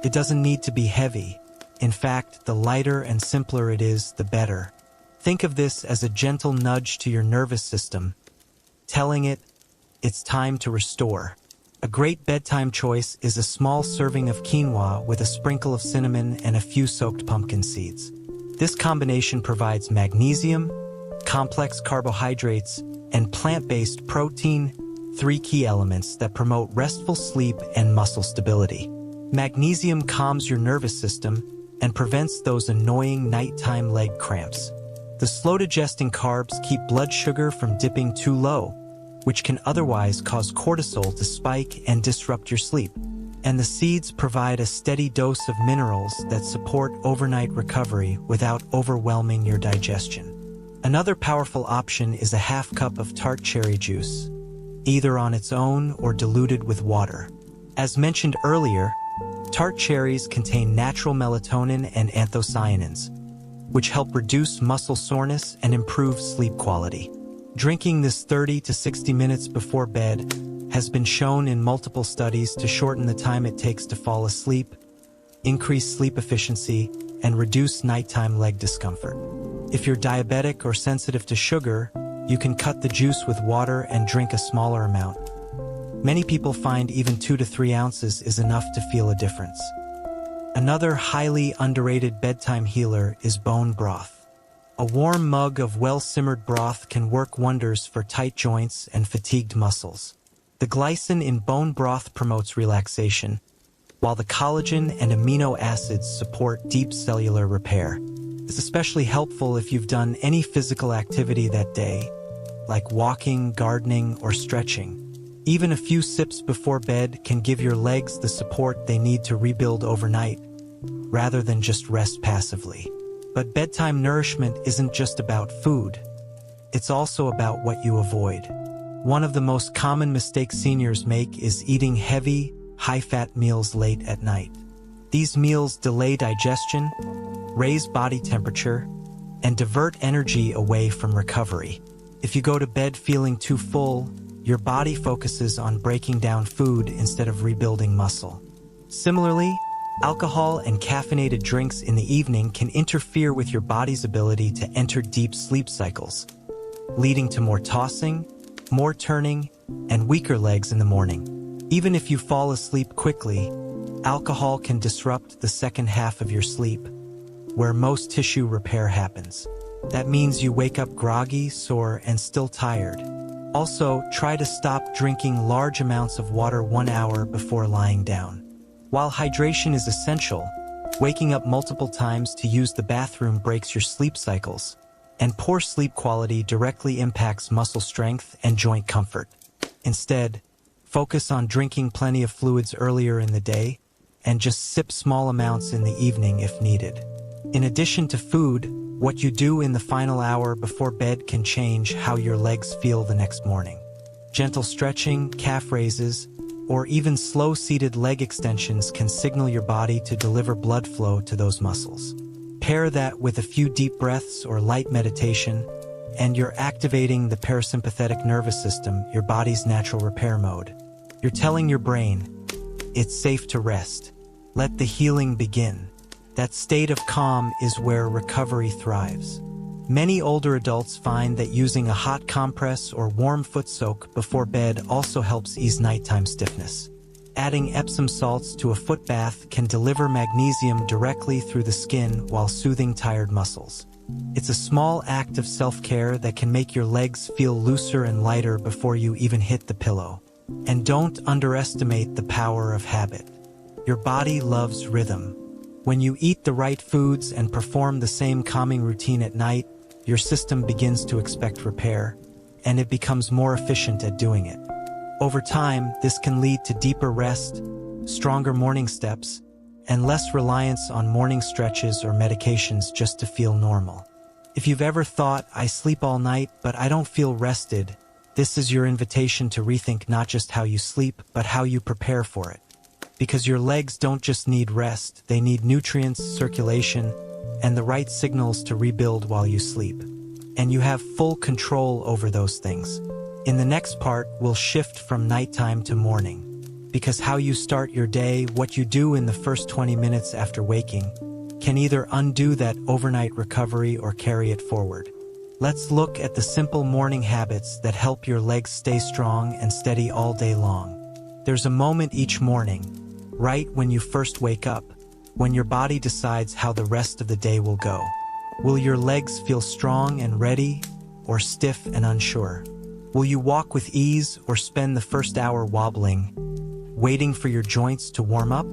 It doesn't need to be heavy. In fact, the lighter and simpler it is, the better. Think of this as a gentle nudge to your nervous system, telling it, it's time to restore. A great bedtime choice is a small serving of quinoa with a sprinkle of cinnamon and a few soaked pumpkin seeds. This combination provides magnesium, complex carbohydrates, and plant-based protein, 3 key elements that promote restful sleep and muscle stability. Magnesium calms your nervous system and prevents those annoying nighttime leg cramps. The slow-digesting carbs keep blood sugar from dipping too low, which can otherwise cause cortisol to spike and disrupt your sleep. And the seeds provide a steady dose of minerals that support overnight recovery without overwhelming your digestion. Another powerful option is a half cup of tart cherry juice, either on its own or diluted with water. As mentioned earlier, tart cherries contain natural melatonin and anthocyanins, which help reduce muscle soreness and improve sleep quality. Drinking this 30 to 60 minutes before bed has been shown in multiple studies to shorten the time it takes to fall asleep, increase sleep efficiency, and reduce nighttime leg discomfort. If you're diabetic or sensitive to sugar, you can cut the juice with water and drink a smaller amount. Many people find even 2 to 3 ounces is enough to feel a difference. Another highly underrated bedtime healer is bone broth. A warm mug of well-simmered broth can work wonders for tight joints and fatigued muscles. The glycine in bone broth promotes relaxation, while the collagen and amino acids support deep cellular repair. It's especially helpful if you've done any physical activity that day, like walking, gardening, or stretching. Even a few sips before bed can give your legs the support they need to rebuild overnight, rather than just rest passively. But bedtime nourishment isn't just about food. It's also about what you avoid. One of the most common mistakes seniors make is eating heavy, high-fat meals late at night. These meals delay digestion, raise body temperature, and divert energy away from recovery. If you go to bed feeling too full, your body focuses on breaking down food instead of rebuilding muscle. Similarly, alcohol and caffeinated drinks in the evening can interfere with your body's ability to enter deep sleep cycles, leading to more tossing, more turning, and weaker legs in the morning. Even if you fall asleep quickly, alcohol can disrupt the second half of your sleep, where most tissue repair happens. That means you wake up groggy, sore, and still tired. Also, try to stop drinking large amounts of water 1 hour before lying down. While hydration is essential, waking up multiple times to use the bathroom breaks your sleep cycles, and poor sleep quality directly impacts muscle strength and joint comfort. Instead, focus on drinking plenty of fluids earlier in the day, and just sip small amounts in the evening if needed. In addition to food, what you do in the final hour before bed can change how your legs feel the next morning. Gentle stretching, calf raises, or even slow-seated leg extensions can signal your body to deliver blood flow to those muscles. Pair that with a few deep breaths or light meditation, and you're activating the parasympathetic nervous system, your body's natural repair mode. You're telling your brain, it's safe to rest. Let the healing begin. That state of calm is where recovery thrives. Many older adults find that using a hot compress or warm foot soak before bed also helps ease nighttime stiffness. Adding Epsom salts to a foot bath can deliver magnesium directly through the skin while soothing tired muscles. It's a small act of self-care that can make your legs feel looser and lighter before you even hit the pillow. And don't underestimate the power of habit. Your body loves rhythm. When you eat the right foods and perform the same calming routine at night, your system begins to expect repair, and it becomes more efficient at doing it. Over time, this can lead to deeper rest, stronger morning steps, and less reliance on morning stretches or medications just to feel normal. If you've ever thought, I sleep all night, but I don't feel rested, this is your invitation to rethink not just how you sleep, but how you prepare for it. Because your legs don't just need rest, they need nutrients, circulation, and the right signals to rebuild while you sleep. And you have full control over those things. In the next part, we'll shift from nighttime to morning. Because how you start your day, what you do in the first 20 minutes after waking, can either undo that overnight recovery or carry it forward. Let's look at the simple morning habits that help your legs stay strong and steady all day long. There's a moment each morning, right when you first wake up, when your body decides how the rest of the day will go. Will your legs feel strong and ready, or stiff and unsure? Will you walk with ease or spend the first hour wobbling, waiting for your joints to warm up?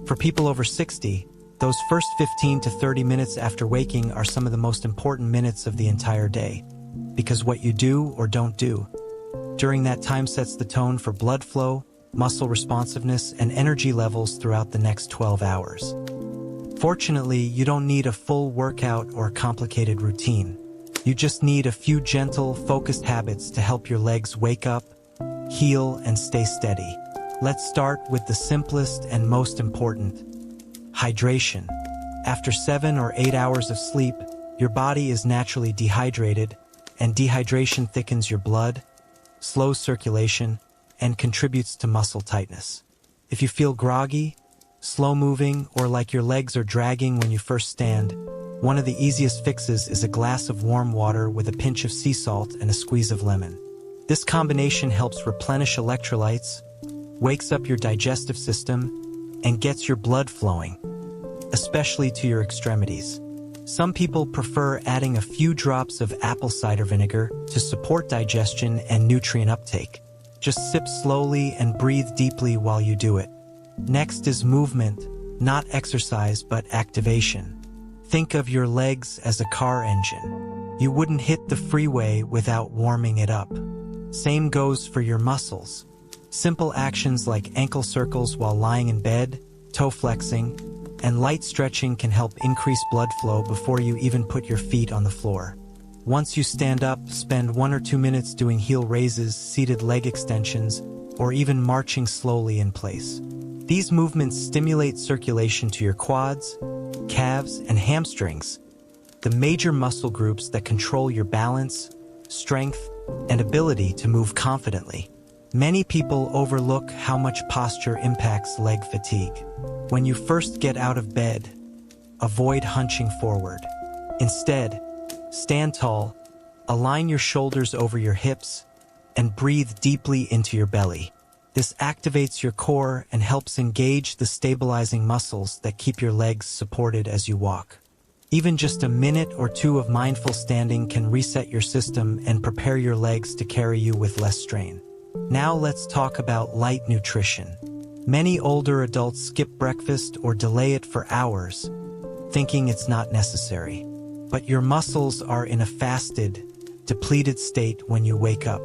For people over 60, those first 15 to 30 minutes after waking are some of the most important minutes of the entire day, because what you do or don't do during that time sets the tone for blood flow, muscle responsiveness, and energy levels throughout the next 12 hours. Fortunately, you don't need a full workout or complicated routine. You just need a few gentle, focused habits to help your legs wake up, heal, and stay steady. Let's start with the simplest and most important: hydration. After 7 or 8 hours of sleep, your body is naturally dehydrated, and dehydration thickens your blood, slows circulation, and contributes to muscle tightness. If you feel groggy, slow-moving, or like your legs are dragging when you first stand, one of the easiest fixes is a glass of warm water with a pinch of sea salt and a squeeze of lemon. This combination helps replenish electrolytes, wakes up your digestive system, and gets your blood flowing, especially to your extremities. Some people prefer adding a few drops of apple cider vinegar to support digestion and nutrient uptake. Just sip slowly and breathe deeply while you do it. Next is movement, not exercise but activation. Think of your legs as a car engine. You wouldn't hit the freeway without warming it up. Same goes for your muscles. Simple actions like ankle circles while lying in bed, toe flexing, and light stretching can help increase blood flow before you even put your feet on the floor. Once you stand up, spend 1 or 2 minutes doing heel raises, seated leg extensions, or even marching slowly in place. These movements stimulate circulation to your quads, calves, and hamstrings, the major muscle groups that control your balance, strength, and ability to move confidently. Many people overlook how much posture impacts leg fatigue. When you first get out of bed, avoid hunching forward. Instead, stand tall, align your shoulders over your hips, and breathe deeply into your belly. This activates your core and helps engage the stabilizing muscles that keep your legs supported as you walk. Even just a minute or two of mindful standing can reset your system and prepare your legs to carry you with less strain. Now let's talk about light nutrition. Many older adults skip breakfast or delay it for hours, thinking it's not necessary. But your muscles are in a fasted, depleted state when you wake up.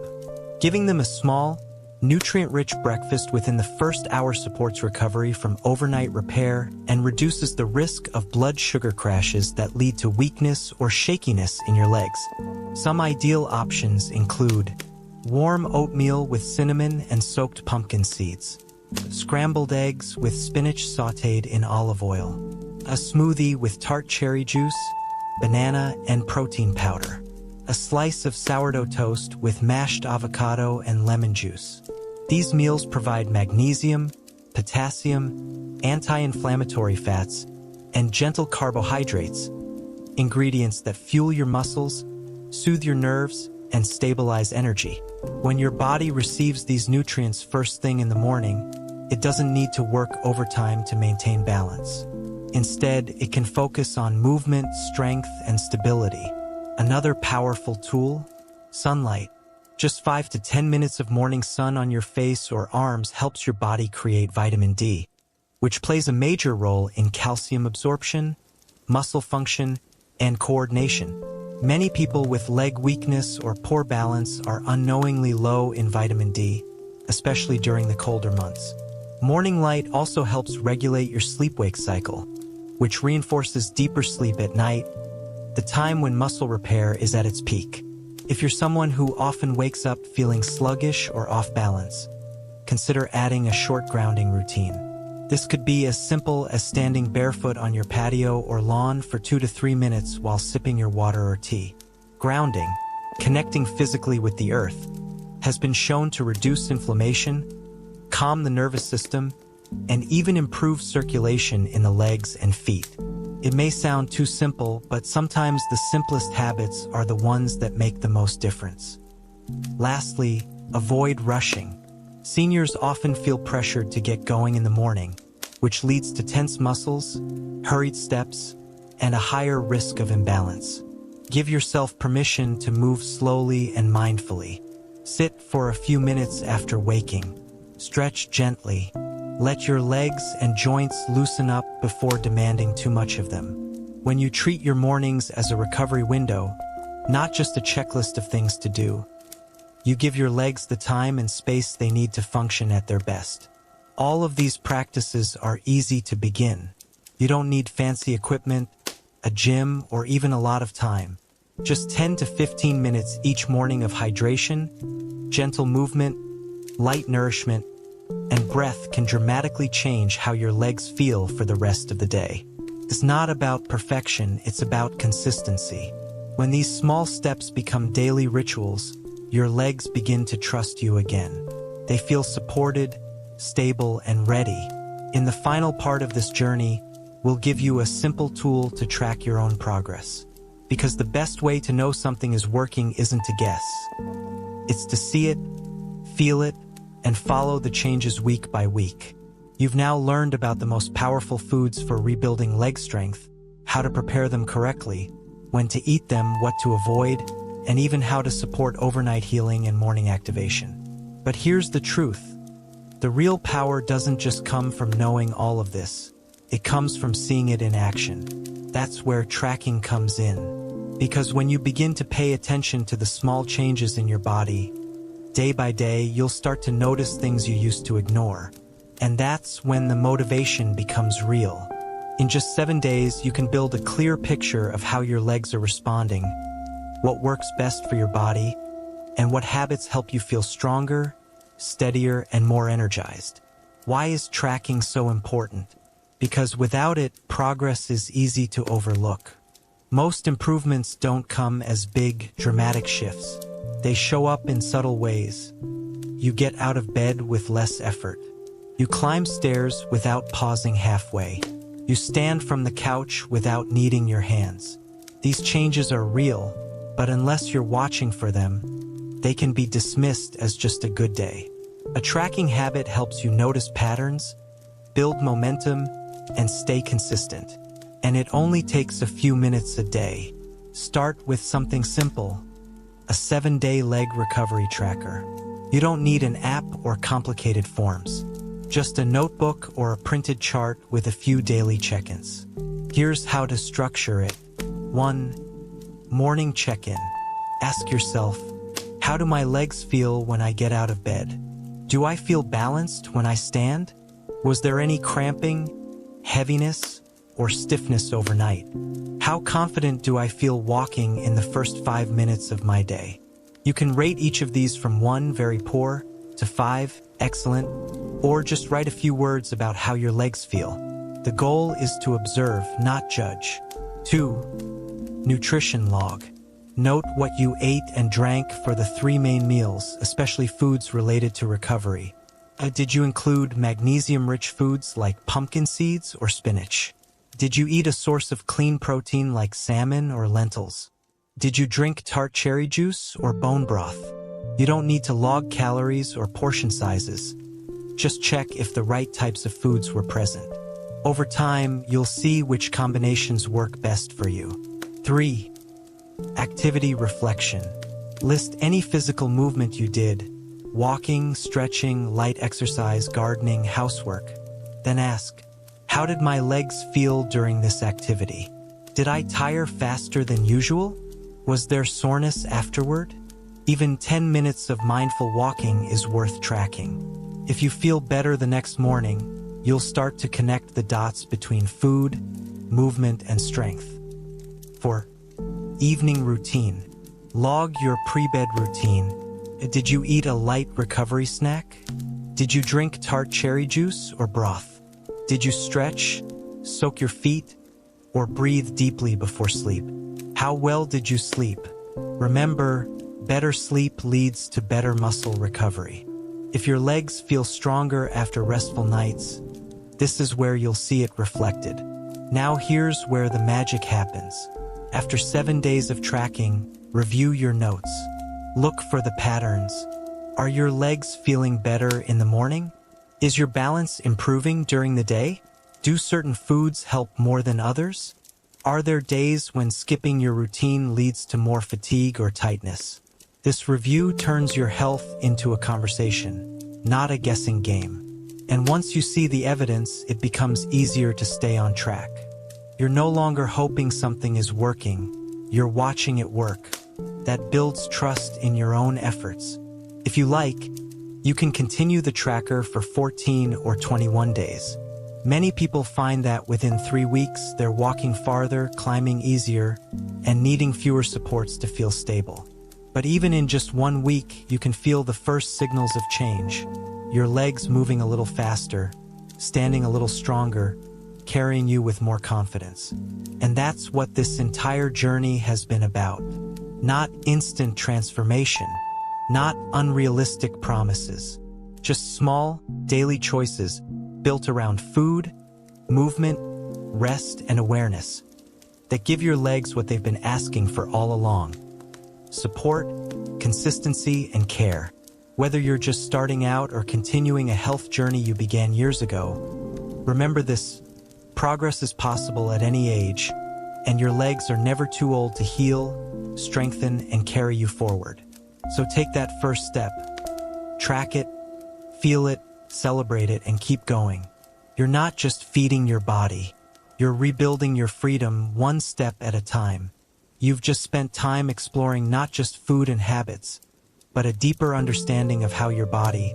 Giving them a small, nutrient-rich breakfast within the first hour supports recovery from overnight repair and reduces the risk of blood sugar crashes that lead to weakness or shakiness in your legs. Some ideal options include warm oatmeal with cinnamon and soaked pumpkin seeds, scrambled eggs with spinach sautéed in olive oil, a smoothie with tart cherry juice, banana, and protein powder, a slice of sourdough toast with mashed avocado and lemon juice. These meals provide magnesium, potassium, anti-inflammatory fats, and gentle carbohydrates, ingredients that fuel your muscles, soothe your nerves, and stabilize energy. When your body receives these nutrients first thing in the morning, it doesn't need to work overtime to maintain balance. Instead, it can focus on movement, strength, and stability. Another powerful tool, sunlight. Just 5 to 10 minutes of morning sun on your face or arms helps your body create vitamin D, which plays a major role in calcium absorption, muscle function, and coordination. Many people with leg weakness or poor balance are unknowingly low in vitamin D, especially during the colder months. Morning light also helps regulate your sleep-wake cycle, which reinforces deeper sleep at night, the time when muscle repair is at its peak. If you're someone who often wakes up feeling sluggish or off balance, consider adding a short grounding routine. This could be as simple as standing barefoot on your patio or lawn for 2 to 3 minutes while sipping your water or tea. Grounding, connecting physically with the earth, has been shown to reduce inflammation, calm the nervous system, and even improve circulation in the legs and feet. It may sound too simple, but sometimes the simplest habits are the ones that make the most difference. Lastly, avoid rushing. Seniors often feel pressured to get going in the morning, which leads to tense muscles, hurried steps, and a higher risk of imbalance. Give yourself permission to move slowly and mindfully. Sit for a few minutes after waking. Stretch gently. Let your legs and joints loosen up before demanding too much of them. When you treat your mornings as a recovery window, not just a checklist of things to do, you give your legs the time and space they need to function at their best. All of these practices are easy to begin. You don't need fancy equipment, a gym, or even a lot of time. Just 10 to 15 minutes each morning of hydration, gentle movement, light nourishment, and breath can dramatically change how your legs feel for the rest of the day. It's not about perfection, it's about consistency. When these small steps become daily rituals, your legs begin to trust you again. They feel supported, stable, and ready. In the final part of this journey, we'll give you a simple tool to track your own progress. Because the best way to know something is working isn't to guess. It's to see it, feel it, and follow the changes week by week. You've now learned about the most powerful foods for rebuilding leg strength, how to prepare them correctly, when to eat them, what to avoid, and even how to support overnight healing and morning activation. But here's the truth. The real power doesn't just come from knowing all of this. It comes from seeing it in action. That's where tracking comes in. Because when you begin to pay attention to the small changes in your body, day by day, you'll start to notice things you used to ignore. And that's when the motivation becomes real. In just 7 days, you can build a clear picture of how your legs are responding, what works best for your body, and what habits help you feel stronger, steadier, and more energized. Why is tracking so important? Because without it, progress is easy to overlook. Most improvements don't come as big, dramatic shifts. They show up in subtle ways. You get out of bed with less effort. You climb stairs without pausing halfway. You stand from the couch without needing your hands. These changes are real, but unless you're watching for them, they can be dismissed as just a good day. A tracking habit helps you notice patterns, build momentum, and stay consistent. And it only takes a few minutes a day. Start with something simple, a 7-day leg recovery tracker. You don't need an app or complicated forms. Just a notebook or a printed chart with a few daily check-ins. Here's how to structure it. 1. Morning check-in. Ask yourself, how do my legs feel when I get out of bed? Do I feel balanced when I stand? Was there any cramping, heaviness, or stiffness overnight? How confident do I feel walking in the first 5 minutes of my day? You can rate each of these from 1, very poor, to 5, excellent, or just write a few words about how your legs feel. The goal is to observe, not judge. 2. Nutrition log. Note what you ate and drank for the 3 main meals, especially foods related to recovery. Did you include magnesium-rich foods like pumpkin seeds or spinach? Did you eat a source of clean protein like salmon or lentils? Did you drink tart cherry juice or bone broth? You don't need to log calories or portion sizes. Just check if the right types of foods were present. Over time, you'll see which combinations work best for you. 3. Activity reflection. List any physical movement you did: walking, stretching, light exercise, gardening, housework. Then ask, how did my legs feel during this activity? Did I tire faster than usual? Was there soreness afterward? Even 10 minutes of mindful walking is worth tracking. If you feel better the next morning, you'll start to connect the dots between food, movement, and strength. 4. Evening routine. Log your pre-bed routine. Did you eat a light recovery snack? Did you drink tart cherry juice or broth? Did you stretch, soak your feet, or breathe deeply before sleep? How well did you sleep? Remember, better sleep leads to better muscle recovery. If your legs feel stronger after restful nights, this is where you'll see it reflected. Now here's where the magic happens. After 7 days of tracking, review your notes. Look for the patterns. Are your legs feeling better in the morning? Is your balance improving during the day? Do certain foods help more than others? Are there days when skipping your routine leads to more fatigue or tightness? This review turns your health into a conversation, not a guessing game. And once you see the evidence, it becomes easier to stay on track. You're no longer hoping something is working, you're watching it work. That builds trust in your own efforts. If you like, you can continue the tracker for 14 or 21 days. Many people find that within 3 weeks, they're walking farther, climbing easier, and needing fewer supports to feel stable. But even in just 1 week, you can feel the first signals of change. Your legs moving a little faster, standing a little stronger, carrying you with more confidence. And that's what this entire journey has been about. Not instant transformation, not unrealistic promises, just small, daily choices built around food, movement, rest, and awareness that give your legs what they've been asking for all along: support, consistency, and care. Whether you're just starting out or continuing a health journey you began years ago, remember this: progress is possible at any age, and your legs are never too old to heal, strengthen, and carry you forward. So take that first step. Track it, feel it, celebrate it, and keep going. You're not just feeding your body. You're rebuilding your freedom one step at a time. You've just spent time exploring not just food and habits, but a deeper understanding of how your body,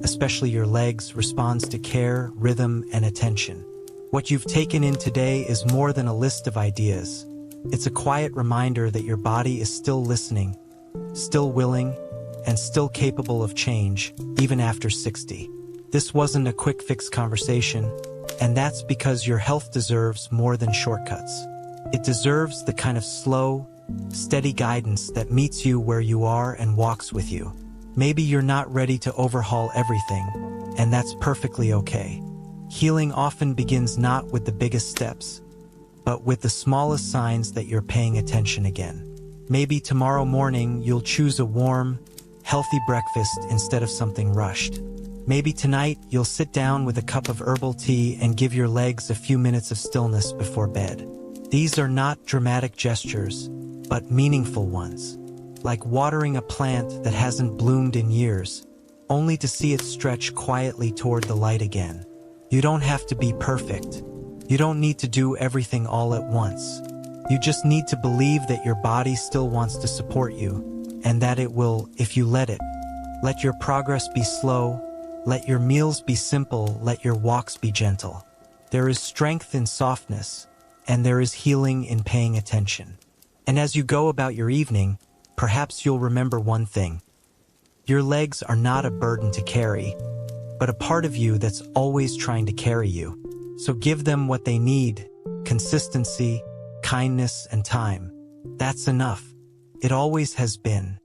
especially your legs, responds to care, rhythm, and attention. What you've taken in today is more than a list of ideas. It's a quiet reminder that your body is still listening, still willing, and still capable of change, even after 60. This wasn't a quick fix conversation, and that's because your health deserves more than shortcuts. It deserves the kind of slow, steady guidance that meets you where you are and walks with you. Maybe you're not ready to overhaul everything, and that's perfectly okay. Healing often begins not with the biggest steps, but with the smallest signs that you're paying attention again. Maybe tomorrow morning you'll choose a warm, healthy breakfast instead of something rushed. Maybe tonight you'll sit down with a cup of herbal tea and give your legs a few minutes of stillness before bed. These are not dramatic gestures, but meaningful ones. Like watering a plant that hasn't bloomed in years, only to see it stretch quietly toward the light again. You don't have to be perfect. You don't need to do everything all at once. You just need to believe that your body still wants to support you, and that it will if you let it. Let your progress be slow. Let your meals be simple. Let your walks be gentle. There is strength in softness, and there is healing in paying attention. And as you go about your evening, perhaps you'll remember one thing. Your legs are not a burden to carry, but a part of you that's always trying to carry you. So give them what they need: consistency, kindness, and time. That's enough. It always has been.